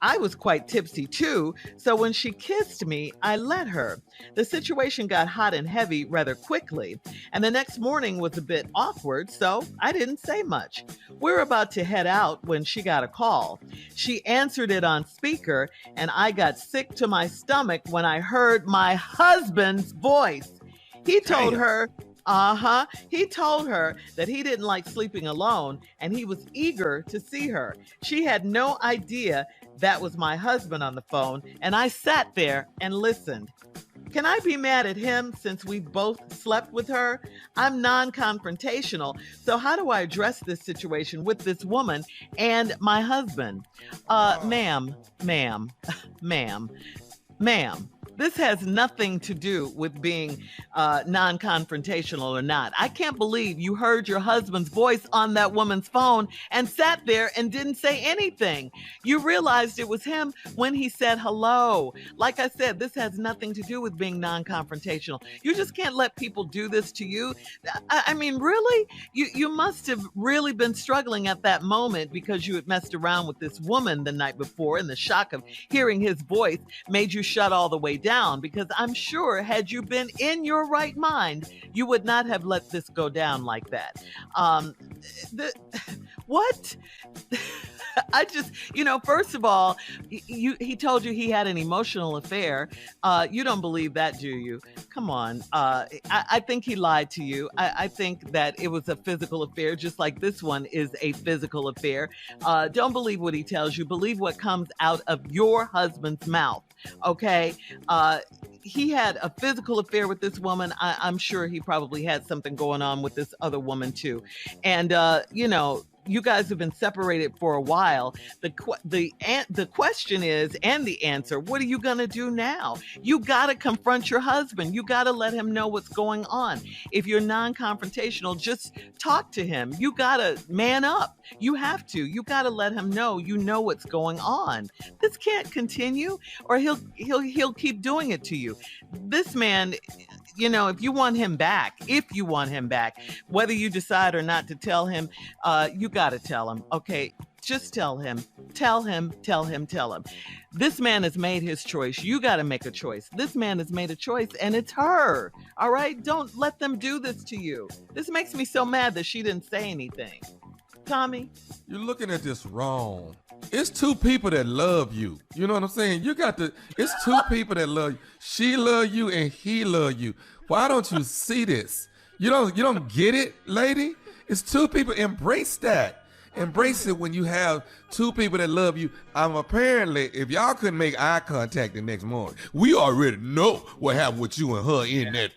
I was quite tipsy too, so when she kissed me, I let her. The situation got hot and heavy rather quickly, and the next morning was a bit awkward, so I didn't say much. We were about to head out when she got a call. She answered it on speaker, and I got sick to my stomach when I heard my husband's voice. He told her He told her that he didn't like sleeping alone and he was eager to see her. She had no idea that was my husband on the phone, and I sat there and listened. Can I be mad at him since we both slept with her? I'm non-confrontational, so how do I address this situation with this woman and my husband? Ma'am, This has nothing to do with being non-confrontational or not. I can't believe you heard your husband's voice on that woman's phone and sat there and didn't say anything. You realized it was him when he said hello. Like I said, this has nothing to do with being non-confrontational. You just can't let people do this to you. I mean, really? You must have really been struggling at that moment because you had messed around with this woman the night before, and the shock of hearing his voice made you shut all the way down, because I'm sure had you been in your right mind, you would not have let this go down like that. What? I just, first of all, he told you he had an emotional affair. You don't believe that, do you? Come on. I think he lied to you. I think that it was a physical affair, just like this one is a physical affair. Don't believe what he tells you. Believe what comes out of your husband's mouth. Okay. He had a physical affair with this woman. I'm sure he probably had something going on with this other woman too. And, you guys have been separated for a while. The question is, and the answer, what are you going to do now? You got to confront your husband. You got to let him know what's going on. If you're non-confrontational, just talk to him. You got to man up. You have to. You got to let him know you know what's going on. This can't continue, or he'll keep doing it to you. This man, if you want him back, whether you decide or not to tell him, you got to tell him. Okay, just tell him. This man has made his choice. You got to make a choice. This man has made a choice, and it's her. All right? Don't let them do this to you. This makes me so mad that she didn't say anything. Tommy? You're looking at this wrong. It's two people that love you. You know what I'm saying? It's two people that love you. She love you and he love you. Why don't you see this? You don't get it, lady? It's two people. Embrace that. Embrace it when you have two people that love you. Apparently, if y'all couldn't make eye contact the next morning, we already know what happened with you and her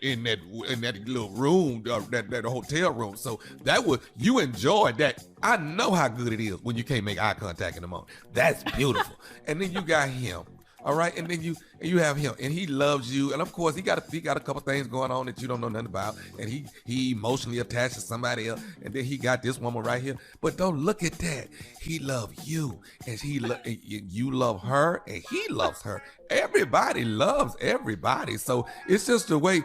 in that little room, that hotel room. So you enjoyed that. I know how good it is when you can't make eye contact in the morning. That's beautiful. And then you got him. All right, and then you have him, and he loves you, and of course he got a couple things going on that you don't know nothing about, and he emotionally attached to somebody else, and then he got this woman right here. But don't look at that. He loves you, and you love her, and he loves her. Everybody loves everybody, so it's just the way.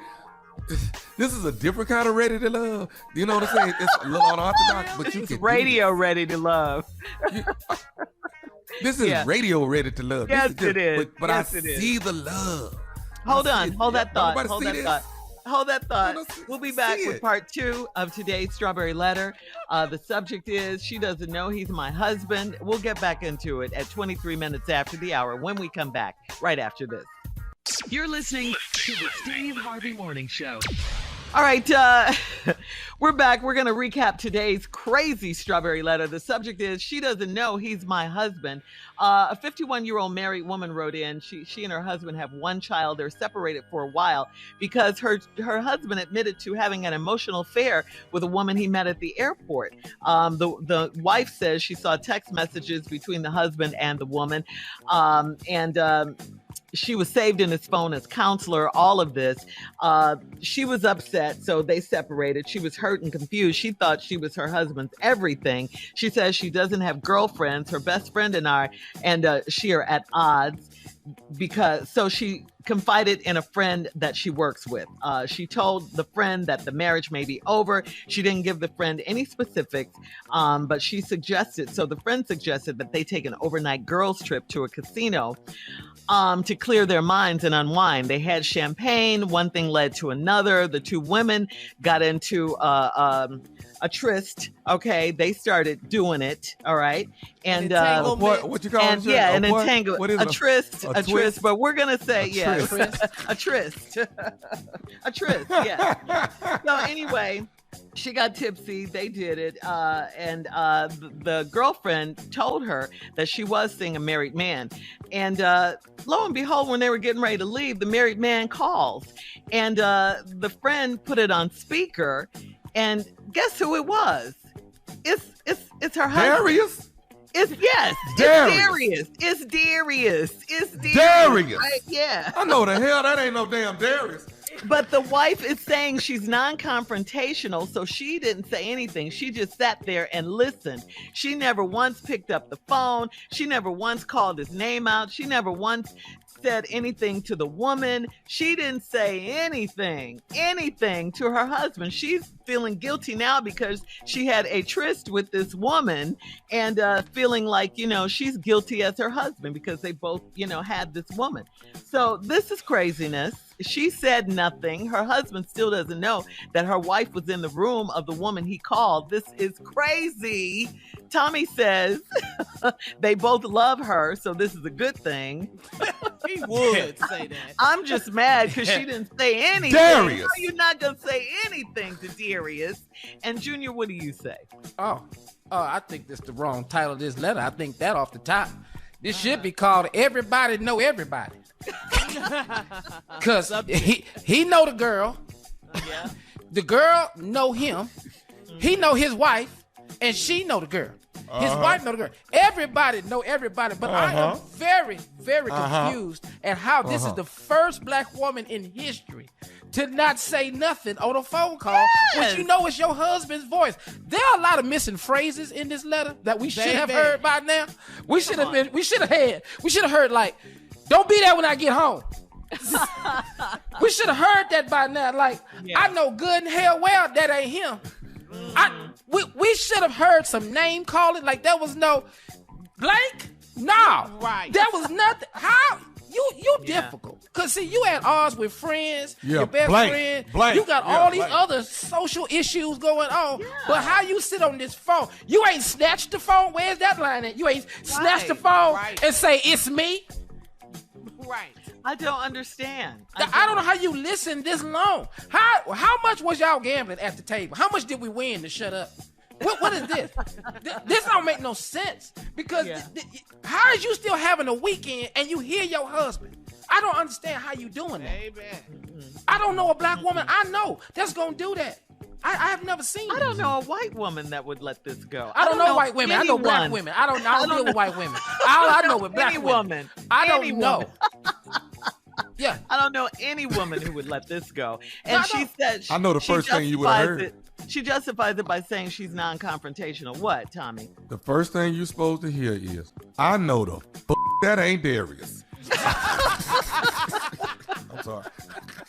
This is a different kind of ready to love. You know what I'm saying? It's a little unorthodox, but you can radio ready to love. This is radio ready to love. Yes, it is. But yes, I see the love. Hold that thought. Hold that thought. No, We'll be back with part 2 of today's Strawberry Letter. The subject is, she doesn't know he's my husband. We'll get back into it at 23 minutes after the hour when we come back, right after this. You're listening to the Steve Harvey Morning Show. All right, we're back. We're going to recap today's crazy Strawberry Letter. The subject is, she doesn't know he's my husband. A 51-year-old married woman wrote in. She and her husband have one child. They're separated for a while because her husband admitted to having an emotional affair with a woman he met at the airport. The wife says she saw text messages between the husband and the woman, she was saved in his phone as counselor, all of this. She was upset, so they separated. She was hurt and confused. She thought she was her husband's everything. She says she doesn't have girlfriends. Her best friend and she are at odds so she confided in a friend that she works with. She told the friend that the marriage may be over. She didn't give the friend any specifics, but the friend suggested that they take an overnight girls trip to a casino to clear their minds and unwind. They had champagne. One thing led to another. The two women got into a tryst. Okay, they started doing it. All right, and what you call it? Yeah, an entanglement. A tryst. A twist? But we're gonna say a tryst. A tryst. A tryst. Yeah. So anyway, she got tipsy. They did it. And the girlfriend told her that she was seeing a married man. And lo and behold, when they were getting ready to leave, the married man calls. And the friend put it on speaker. And guess who it was? It's her husband. Darius? Yes. Darius. It's Darius. Darius. Yeah. I know the hell that ain't no damn Darius. But the wife is saying she's non-confrontational, so she didn't say anything. She just sat there and listened. She never once picked up the phone. She never once called his name out. She never once said anything to the woman. She didn't say anything to her husband. She's feeling guilty now because she had a tryst with this woman and feeling like, she's guilty as her husband because they both, had this woman. So this is craziness. She said nothing. Her husband still doesn't know that her wife was in the room of the woman he called. This is crazy. Tommy says they both love her, so this is a good thing. He would say that. I'm just mad because she didn't say anything. Darius. How are you not going to say anything to Darius? And Junior, what do you say? Oh, I think this is the wrong title of this letter. I think that off the top. This should be called Everybody Know Everybody. Because he know the girl. Yeah. The girl know him. He know his wife. And she know the girl. His wife know the girl. Everybody know everybody. But I am very, very confused at how this is the first black woman in history to not say nothing on a phone call when you know it's your husband's voice. There are a lot of missing phrases in this letter that we should have heard by now. We should have heard like, don't be there when I get home. We should have heard that by now. Like, I know good and hell well that ain't him. We should have heard some name calling. Like, there was no blank. No. Right. There was nothing. How? You difficult. Because, see, you at odds with friends, your best friend. You got all these other social issues going on. Yeah. But how you sit on this phone? You ain't snatched the phone. Where's that line at? You ain't snatched the phone and say, it's me. Right. I don't understand. I don't know how you listen this long. How much was y'all gambling at the table? How much did we win to shut up? What is this? This don't make no sense. Because how is you still having a weekend and you hear your husband? I don't understand how you doing that. Amen. I don't know a black woman I know that's going to do that. I have never seen I don't know a white woman that would let this go. I don't know white women. I know black women. I don't deal with white women. All I know is black women. I don't know. Yeah. I don't know any woman who would let this go. And she said I know the first thing you would have heard. She justifies it by saying she's non-confrontational. What, Tommy? The first thing you're supposed to hear is, I know the that ain't Darius. I'm sorry.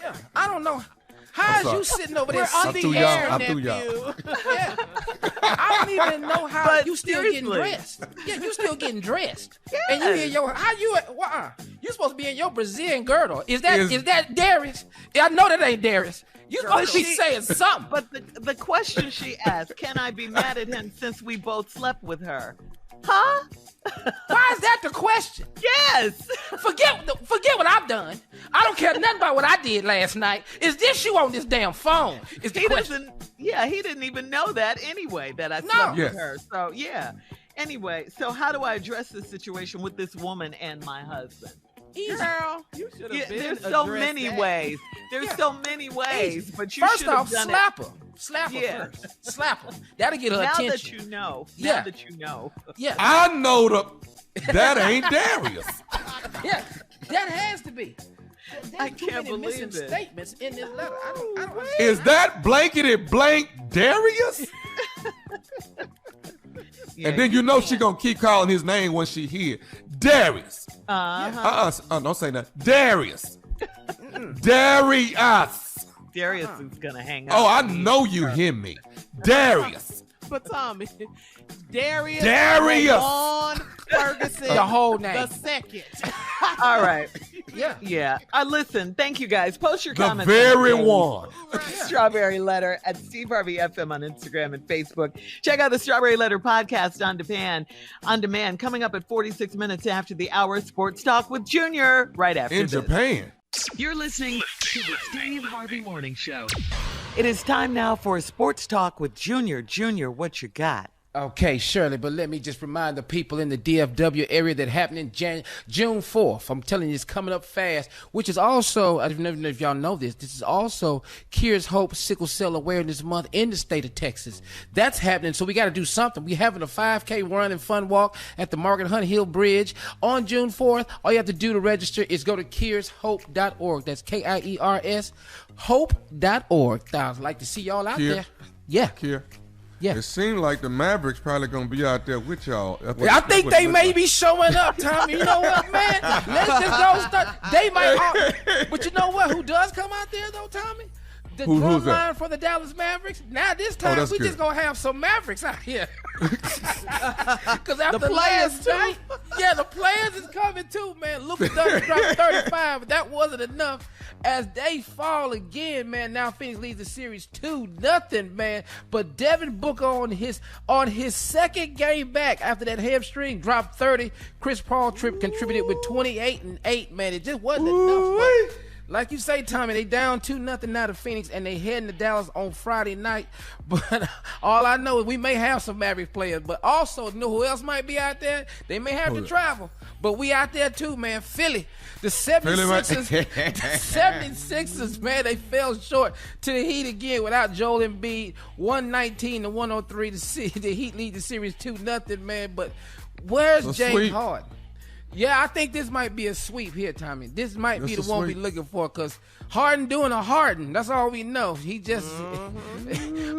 Yeah, I don't know. How is you sitting over there on the air, nephew? Yeah. I don't even know how you still getting dressed. Yeah, you still getting dressed. Yes. And you in your you supposed to be in your Brazilian girdle. Is that Darius? Yeah, I know that ain't Darius. You supposed to be saying something. But the question she asked, can I be mad at him since we both slept with her? Huh? Why is that the question? Yes. Forget what I've done. I don't care nothing about what I did last night. Is this you on this damn phone? Is the question. He didn't even know that anyway, that I slept with her. So, yeah. Anyway, so how do I address this situation with this woman and my husband? Girl, you should have been there's so many ways. There's so many ways, but you should have done slap her. Slap her first. Slap her. That'll get her attention. Now that you know. Now that you know. Yeah. I know that ain't Darius. Yeah, that has to be. I can't believe it. Statements in this letter. I don't Is that blankety blank Darius? And then you know she gonna keep calling his name when she hear Darius. Don't say that. Darius. Darius. Darius is gonna hang up. Oh, I know you hear me. Darius. But Tommy, Darius. Darius. Ferguson. The whole name. The second. All right. Yeah. Listen, thank you guys. Post your The comments. very one. Strawberry Letter at Steve Harvey FM on Instagram and Facebook. Check out the Strawberry Letter podcast on demand. Coming up at 46 minutes after the hour. Sports Talk with Junior right after In this. Japan. You're listening to the Steve Harvey Morning Show. It is time now for Sports Talk with Junior. Junior, what you got? Okay, Shirley, but let me just remind the people in the DFW area that happening June 4th. I'm telling you, it's coming up fast, which is also, I don't know if y'all know this is also Cures Hope Sickle Cell Awareness Month in the state of Texas. That's happening, so we got to do something. We're having a 5K run and fun walk at the Margaret Hunt Hill Bridge on June 4th. All you have to do to register is go to cureshope.org. That's KIERS, hope.org. I'd like to see y'all out there. Yeah. Kier. Yeah. It seems like the Mavericks probably gonna be out there with y'all. I think they may be showing up, Tommy. You know what, man? Let's just go start. They might, but you know what? Who does come out there though, Tommy? The drum line for the Dallas Mavericks. Now this time we just gonna have some Mavericks out here. Because after the players night, the players is coming too, man. Luka Doncic dropped 35, but that wasn't enough. As they fall again, man. Now Phoenix leads the series 2-0, man. But Devin Booker on his second game back after that hamstring dropped 30. Chris Paul contributed with 28 and 8, man. It just wasn't enough. Like you say, Tommy, they down 2-0 now to Phoenix, and they heading to Dallas on Friday night. But all I know is we may have some Mavericks players, but also know who else might be out there? They may have to travel, but we out there too, man. Philly, the 76ers, man, they fell short to the Heat again without Joel Embiid. 119-103. The Heat lead the series 2-0, man. But where's James Harden? Yeah, I think this might be a sweep here, Tommy. This might be the one we're looking for, because Harden doing a Harden. That's all we know. He just,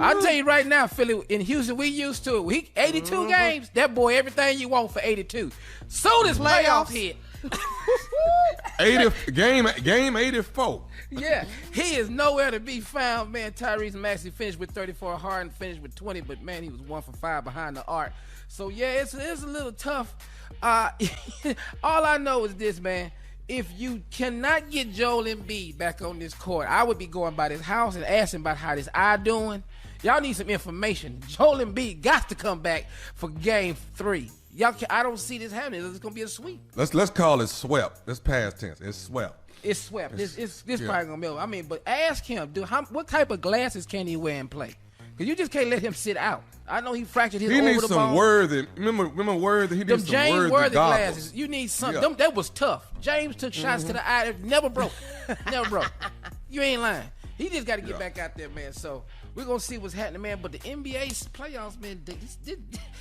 I'll tell you right now, Philly, in Houston, we used to it. 82 games, that boy, everything you want for 82. So this playoff hit. game 84. Yeah, he is nowhere to be found, man. Tyrese Maxey finished with 34. Harden finished with 20, but, man, he was 1 for 5 behind the arc. So, yeah, it's a little tough. All I know is this, man. If you cannot get Joel Embiid back on this court, I would be going by this house and asking about how this eye doing. Y'all need some information. Joel Embiid got to come back for game 3. I don't see this happening. It's gonna be a sweep. Let's call it swept. That's past tense. It's swept. It's swept. This probably gonna be over. I mean, but ask him, what type of glasses can he wear and play? Because you just can't let him sit out. I know he fractured his over the ball. He needs some Worthy. Remember Worthy? He needs some James Worthy glasses. You need something. Yeah. That was tough. James took shots to the eye. It never broke. Never broke. You ain't lying. He just got to get back out there, man. So we're going to see what's happening, man. But the NBA playoffs, man,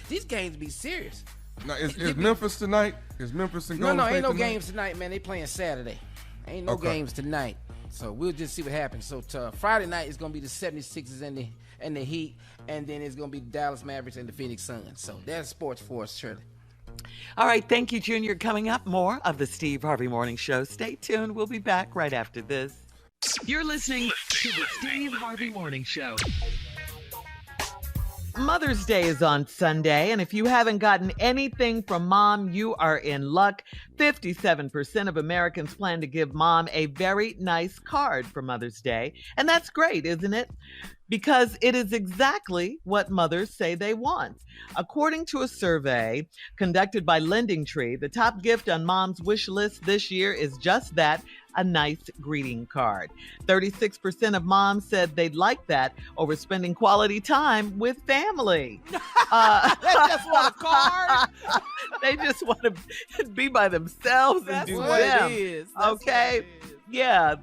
these games be serious. Now, is Memphis tonight? Is Memphis and Golden State ain't no tonight? games tonight, man. They playing Saturday. Ain't no games tonight. So we'll just see what happens. So Friday night is going to be the 76ers and the Heat, and then it's going to be the Dallas Mavericks and the Phoenix Suns. So that's sports for us, Shirley. All right, thank you, Junior. Coming up, more of the Steve Harvey Morning Show. Stay tuned. We'll be back right after this. You're listening to the Steve Harvey Morning Show. Mother's Day is on Sunday, and if you haven't gotten anything from Mom, you are in luck. 57% of Americans plan to give Mom a very nice card for Mother's Day, and that's great, isn't it? Because it is exactly what mothers say they want. According to a survey conducted by Lending Tree, the top gift on Mom's wish list this year is just that, a nice greeting card. 36% of moms said they'd like that over spending quality time with family. They just want a card. They just want to be by themselves and do what them. it is. Okay? Yeah.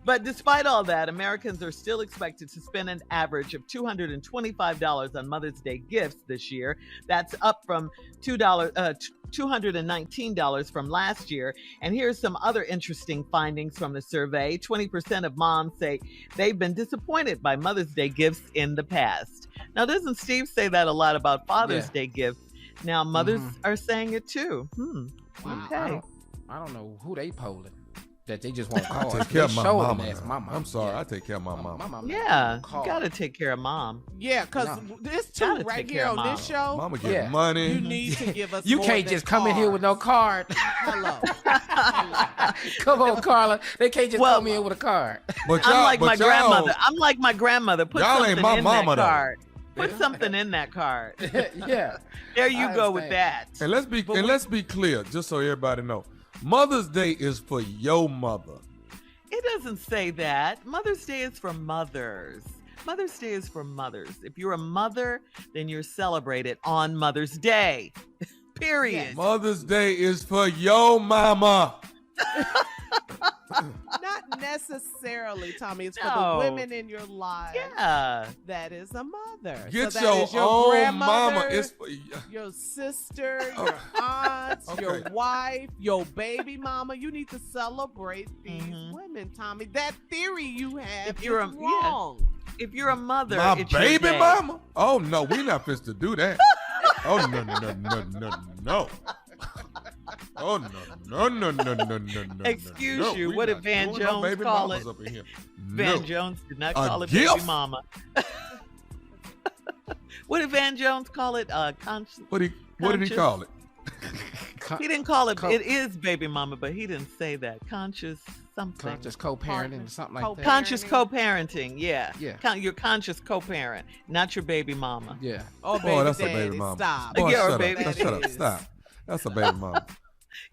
But despite all that, Americans are still expected to spend an average of $225 on Mother's Day gifts this year. That's up from $219 from last year. And here's some other interesting findings from the survey. 20% of moms say they've been disappointed by Mother's Day gifts in the past. Now, doesn't Steve say that a lot about Father's Day gifts? Now, mothers are saying it too. Wow. Okay. I don't know who they polling. That they just want cards. I take care of my mama. Mama. I'm sorry, I take care of my mama. Yeah, you got to take care of Mom. Yeah, because this too right here on this show. Mama get money. You need to give us You more can't than just come in here with no card. Hello. Come on, Carla. They can't just come in with a card. But I'm like my grandmother. I'm like my grandmother. Put y'all something ain't my in mama, that card. Put something in that card. Yeah. There you go with that. And let's be clear, just so everybody know. Mother's Day is for your mother. It doesn't say that. Mother's Day is for mothers. Mother's Day is for mothers. If you're a mother, then you're celebrated on Mother's Day. Period. Mother's Day is for your mama. Not necessarily, Tommy. It's for No. the women in your life. Yeah. That is a mother. Get so that your is your own grandmother, mama. It's for, your sister, your aunts, your Okay. wife, your baby mama. You need to celebrate these Mhm. women, Tommy. That theory you have If you're is a- yeah. wrong. If you're a mother, my it's your baby day. mama? Oh, no, we not fit to do that. Oh, no. Oh, no. Excuse no, you, we what did not Van doing no Jones baby call mamas it? up in here. Van No. Jones did not A call it gift? baby mama. What did Van Jones call it? What did he conscious- call it? He didn't call it. It is baby mama, but he didn't say that. Conscious something. Conscious co-parenting, something like that. Conscious co-parenting. Yeah. Yeah. Your conscious co-parent, not your baby mama. Yeah. Oh, Boy, baby that's a daddy, baby mama. stop. Boy, Yeah, or shut baby up. Shut up. daddy. Stop. That's a baby mama.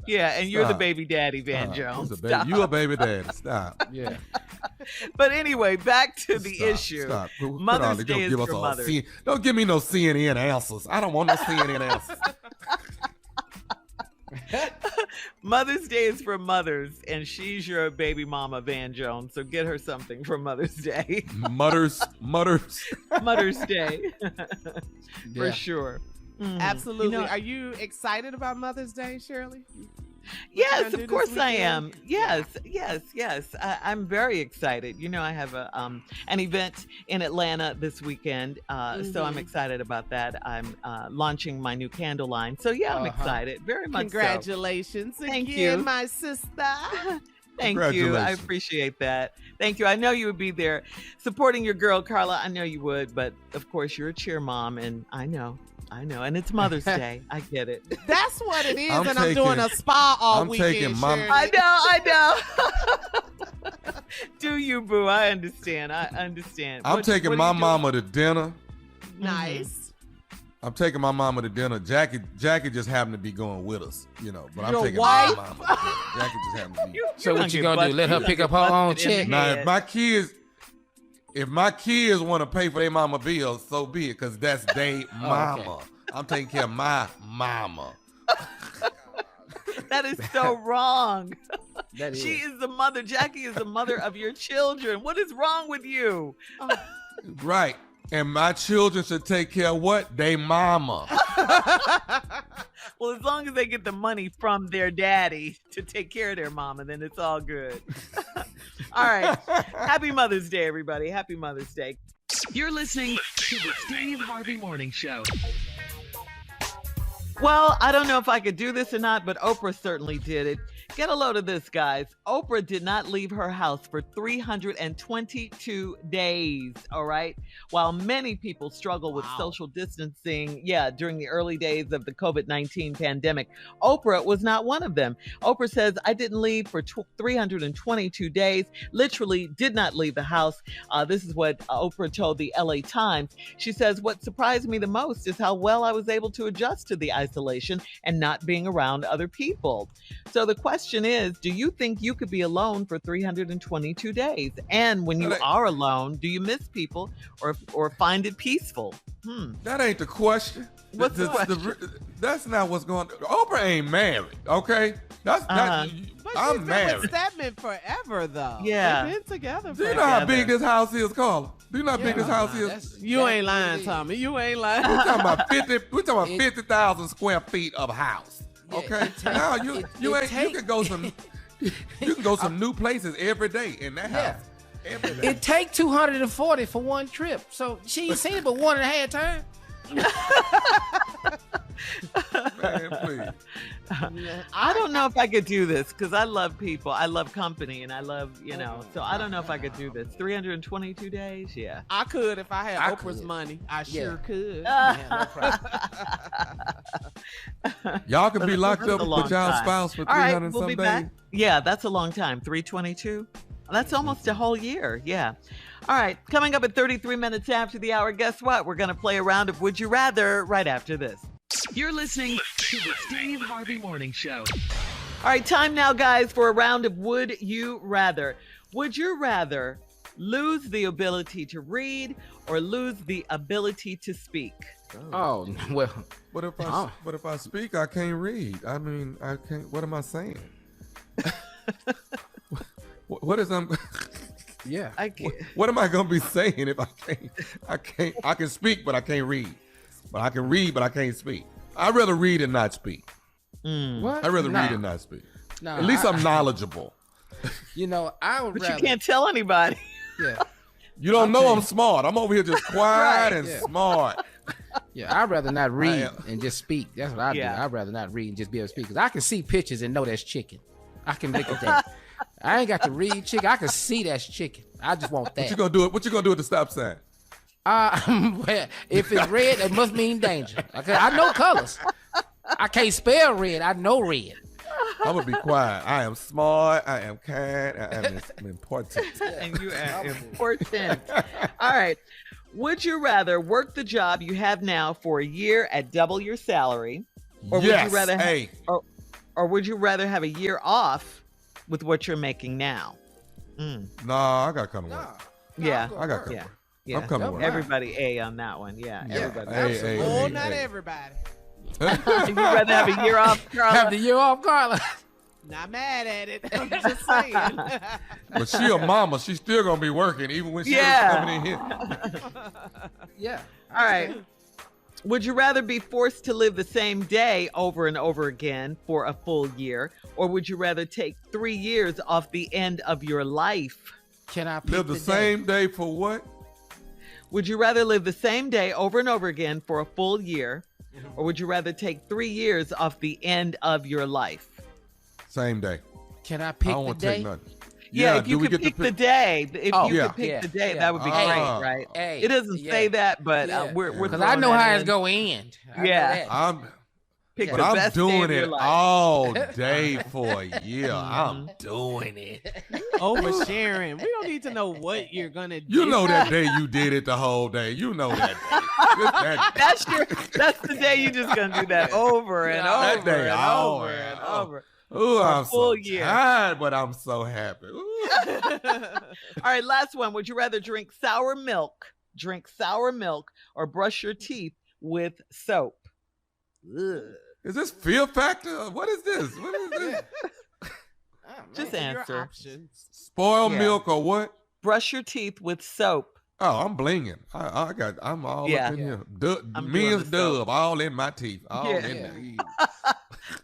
Yeah, and you're the Stop. baby daddy, Van Stop. Jones. It's a baby. You a baby daddy. Stop. Yeah. But anyway, back to the Stop. issue. Stop. Quit Mother's on it. Day Don't is give us for all mothers. Don't give me no CNN answers. I don't want no CNN answers. Mother's Day is for mothers, and she's your baby mama, Van Jones. So get her something for Mother's Day. Mutters. Mother's Day. For Yeah. sure. Mhm. Absolutely. You know- Are you excited about Mother's Day, Shirley? Yes, gonna do of this course I weekend? am. Yes. I'm very excited. You know, I have an event in Atlanta this weekend, so I'm Mhm. excited about that. I'm launching my new candle line, so yeah, I'm Uh-huh. excited. Very much. So. Congratulations Thank again, you. my sister. Thank you. I Congratulations. appreciate that. Thank you. I know you would be there supporting your girl, Carla. I know you would, but of course you're a cheer mom, and I know. And it's Mother's Day. I get it. That's what it is, I'm and I'm doing taking- a spa all I'm weekend. taking my- Shirley. I know. Do you, boo? I understand. I'm taking what my are you doing? mama to dinner. Nice. I'm taking my mama to dinner. Jackie just happened to be going with us, you know. But I'm Your taking wife? my mama to dinner. Jackie just happened to be. So what you gonna do? Let her pick up her own check? Now, if my kids want to pay for their mama bills, so be it, because that's their mama. I'm taking care of my mama. That is so wrong. That is. She is the mother. Jackie is the mother of your children. What is wrong with you? Right. And my children should take care of what? They mama. Well, as long as they get the money from their daddy to take care of their mama, then it's all good. All right. Happy Mother's Day, everybody. Happy Mother's Day. You're listening to the Steve Harvey Morning Show. Well, I don't know if I could do this or not, but Oprah certainly did it. Get a load of this, guys. Oprah did not leave her house for 322 days, all right? While many people struggle with social distancing, during the early days of the COVID-19 pandemic, Oprah was not one of them. Oprah says, I didn't leave for 322 days, literally did not leave the house. This is what Oprah told the LA Times. She says, what surprised me the most is how well I was able to adjust to the isolation and not being around other people. So the question is, do you think you could be alone for 322 days? And when you are alone, do you miss people or find it peaceful? That ain't the question. What's the question? That's not what's going on. Oprah ain't married, okay? That's not. But I'm she's been married. with Stedman forever, though. Yeah. They've been together Do you forever. know how big this house is, Carla? Do you know how big this house is? You ain't lying, Tommy. You ain't lying. We're talking about 50,000 square feet of house. Okay, now you can go some new places every day in that house. Every day. It take 240 for one trip, so she ain't seen it but 1.5 times. Man, please. I don't know if I could do this because I love people. I love company and I love, so I don't know if I could do this. 322 days? Yeah. I could if I had I Oprah's could. money. I Yeah. sure could. Yeah, no problem. Y'all could be locked That's up a long with y'all time. spouse for All right, 300 we'll some be days. back. Yeah, that's a long time. 322? That's almost a whole year. Yeah. All right. Coming up at 33 minutes after the hour, guess what? We're going to play a round of Would You Rather right after this. You're listening to the Steve Harvey Morning Show. All right, time now, guys, for a round of Would You Rather. Would you rather lose the ability to read or lose the ability to speak? Oh, well. But if I speak, I can't read. I mean, I can't. What am I saying? What is I'm? Yeah. I can't. What am I gonna be saying if I can't? I can speak, but I can't read. But I can read, but I can't speak. I'd rather read and not speak. What? I'd rather read and not speak. No, At least I'm knowledgeable. You know, I would But rather. you can't tell anybody. Yeah. You don't know Okay. I'm smart. I'm over here just quiet Right. and Yeah. smart. Yeah, I'd rather not read and just speak. That's what I Yeah. do. I'd rather not read and just be able to speak. Because I can see pictures and know that's chicken. I can look at that. I ain't got to read chicken. I can see that's chicken. I just want that. What you gonna do? What you gonna do at the stop sign? Well, if it's red, it must mean danger. Okay, I know colors. I can't spell red. I know red. I'm gonna be quiet. I am smart. I am kind. I am important. And you are important. All right. Would you rather work the job you have now for a year at double your salary, or Yes. would you rather Hey. or would you rather have a year off with what you're making now? Nah, I gotta come to work. Yeah. I gotta come. Yeah. to work. Yeah. I'm coming to work. Everybody A on that one. Yeah. Everybody. Hey, Oh, hey, not hey. everybody. You'd rather have a year off, Carla? Have the year off, Carla. Not mad at it. I'm just saying. But she a mama. She's still gonna be working even when she's Yeah. coming in here. Yeah. All right. Would you rather be forced to live the same day over and over again for a full year, or would you rather take 3 years off the end of your life? Can I pick Live the day? same day for what? Would you rather live the same day over and over again for a full year, or would you rather take 3 years off the end of your life? Same day. Can I I pick don't the want to take day? nothing. Yeah, if do you we could get to pick the day, if Oh, you yeah. could pick Yeah, the day, yeah. that would be Ah. great, right? Hey, It doesn't yeah. say that, but Yeah. we're Because I throwing know that how in. it's going to end. I know Yeah. that. I'm Pick but the I'm best day doing of your it life. all day for a year. I'm doing it. Oversharing. We don't need to know what you're gonna do. You know that day you did it the whole day. You know that day. That's the day you're just gonna do that over and That over day, and oh, over man. and over. Ooh, For a I'm full so year. tired, but I'm so happy. Ooh. All right, last one. Would you rather drink sour milk, or brush your teeth with soap? Ugh. Is this fear factor? What is this? What is this? Just Those are your answer. options. Spoiled Yeah. milk or what? Brush your teeth with soap. Oh, I'm blinging. I'm all Yeah. up in here. I'm doing Men's the soap. dub, all in my teeth. All Yeah. in there.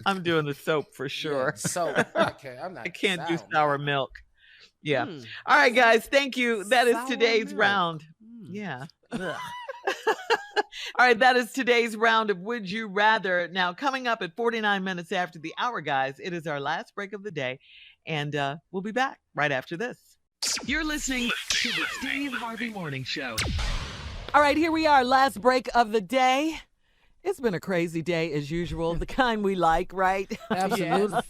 I'm doing the soap for sure. So, okay, I'm not. I can't do sour. sour milk. Yeah. Mm. All right, guys. Thank you. That is Sour today's milk. round. Mm. Yeah. Ugh. All right, that is today's round of Would You Rather. Now, coming up at 49 minutes after the hour, guys, it is our last break of the day, and we'll be back right after this. You're listening to the Steve Harvey Morning Show. All right, here we are, last break of the day. It's been a crazy day as usual, the kind we like, right? Absolutely.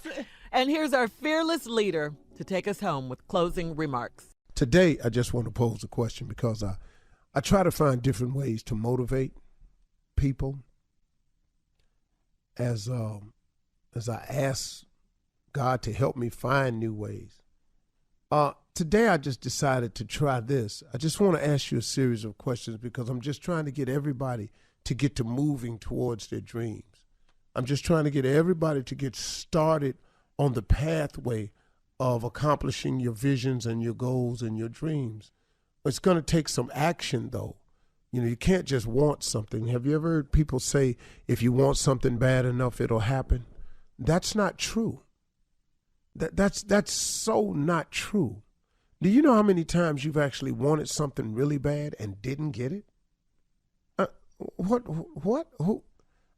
And here's our fearless leader to take us home with closing remarks. Today, I just want to pose a question because I try to find different ways to motivate people as I ask God to help me find new ways. Today, I just decided to try this. I just want to ask you a series of questions because I'm just trying to get everybody to get to moving towards their dreams. I'm just trying to get everybody to get started on the pathway of accomplishing your visions and your goals and your dreams. It's going to take some action, though. You know, you can't just want something. Have you ever heard people say, if you want something bad enough, it'll happen? That's not true. That's so not true. Do you know how many times you've actually wanted something really bad and didn't get it? What? Who?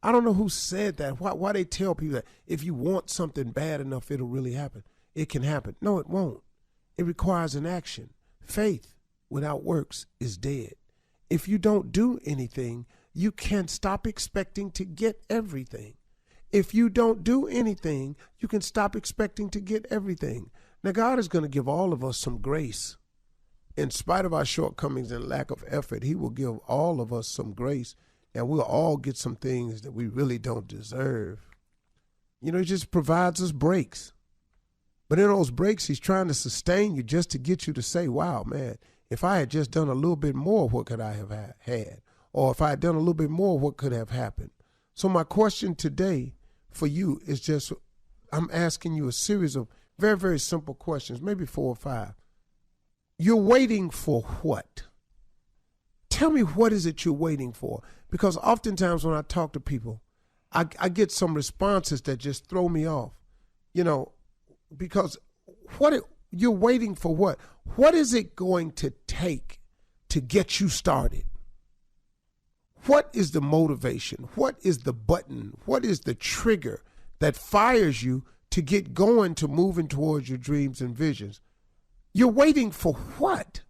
I don't know who said that. Why they tell people that if you want something bad enough, it'll really happen. It can happen. No, it won't. It requires an action. Faith without works is dead. If you don't do anything, you can stop expecting to get everything. If you don't do anything, you can stop expecting to get everything. Now, God is going to give all of us some grace. In spite of our shortcomings and lack of effort, He will give all of us some grace, and we'll all get some things that we really don't deserve. You know, He just provides us breaks. But in those breaks, he's trying to sustain you just to get you to say, wow, man, if I had just done a little bit more, what could I have had? Or if I had done a little bit more, what could have happened? So my question today for you is just, I'm asking you a series of very, very simple questions, maybe 4 or 5. You're waiting for what? Tell me, what is it you're waiting for? Because oftentimes when I talk to people, I get some responses that just throw me off, because you're waiting for what? What is it going to take to get you started? What is the motivation? What is the button? What is the trigger that fires you to get going, to moving towards your dreams and visions? You're waiting for what?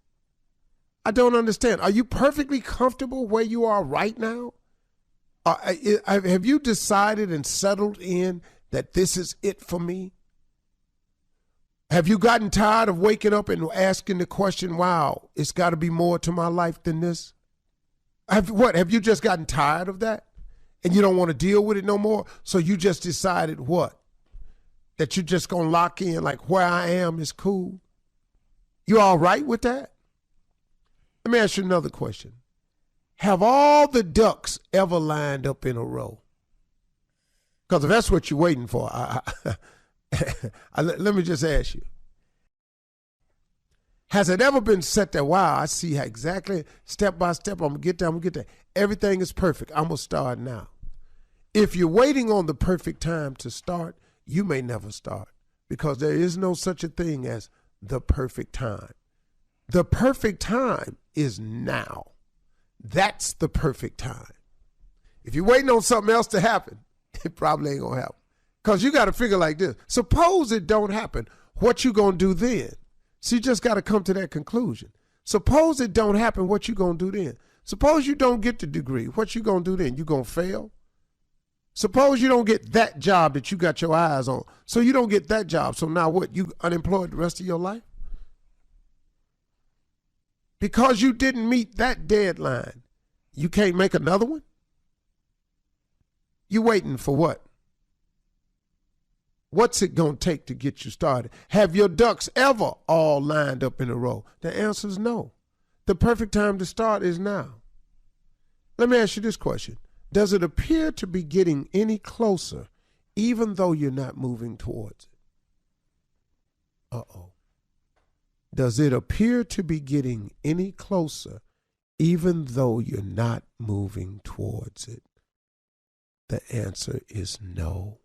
I don't understand. Are you perfectly comfortable where you are right now? Have you decided and settled in that this is it for me? Have you gotten tired of waking up and asking the question, wow, it's got to be more to my life than this? Have you just gotten tired of that? And you don't want to deal with it no more? So you just decided what? That you're just going to lock in, like where I am is cool? You all right with that? Let me ask you another question. Have all the ducks ever lined up in a row? Because if that's what you're waiting for, let me just ask you. Has it ever been set there? Wow, I see how exactly step by step I'm going to get there. Everything is perfect. I'm going to start now. If you're waiting on the perfect time to start, you may never start, because there is no such a thing as the perfect time. The perfect time is now. That's the perfect time. If you're waiting on something else to happen, it probably ain't going to happen. Because you got to figure like this. Suppose it don't happen. What you going to do then? So you just got to come to that conclusion. Suppose it don't happen. What you going to do then? Suppose you don't get the degree. What you going to do then? You going to fail? Suppose you don't get that job that you got your eyes on. So you don't get that job. So now what? You unemployed the rest of your life? Because you didn't meet that deadline, you can't make another one? You waiting for what? What's it going to take to get you started? Have your ducks ever all lined up in a row? The answer is no. The perfect time to start is now. Let me ask you this question. Does it appear to be getting any closer, even though you're not moving towards it? Uh-oh. Does it appear to be getting any closer, even though you're not moving towards it? The answer is no.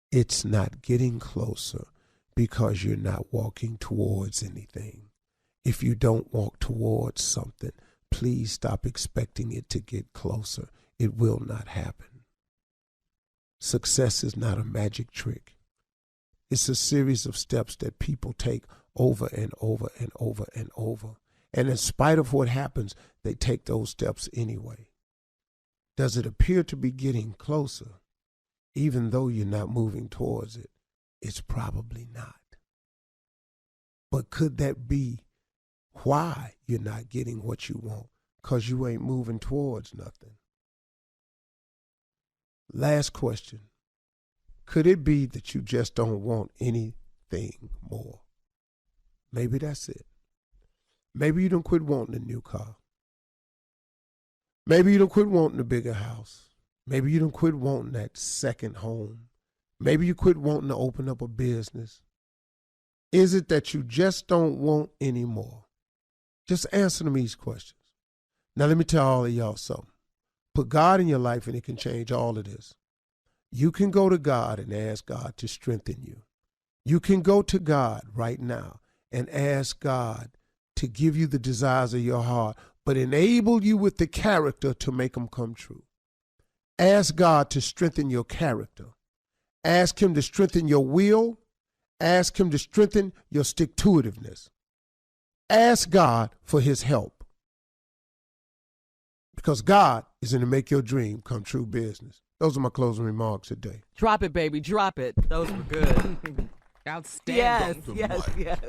It's not getting closer because you're not walking towards anything. If you don't walk towards something, please stop expecting it to get closer. It will not happen. Success is not a magic trick. It's a series of steps that people take over and over and over and over. And in spite of what happens, they take those steps anyway. Does it appear to be getting closer, even though you're not moving towards it? It's probably not. But could that be why you're not getting what you want? Because you ain't moving towards nothing. Last question. Could it be that you just don't want anything more? Maybe that's it. Maybe you don't quit wanting a new car. Maybe you don't quit wanting a bigger house. Maybe you don't quit wanting that second home. Maybe you quit wanting to open up a business. Is it that you just don't want any more? Just answer them these questions. Now let me tell all of y'all something. Put God in your life and it can change all of this. You can go to God and ask God to strengthen you. You can go to God right now and ask God to give you the desires of your heart, but enable you with the character to make them come true. Ask God to strengthen your character. Ask him to strengthen your will. Ask him to strengthen your stick-to-itiveness. Ask God for his help. Because God is going to make your dream come true business. Those are my closing remarks today. Drop it, baby. Drop it. Those were good. Outstanding. Yes.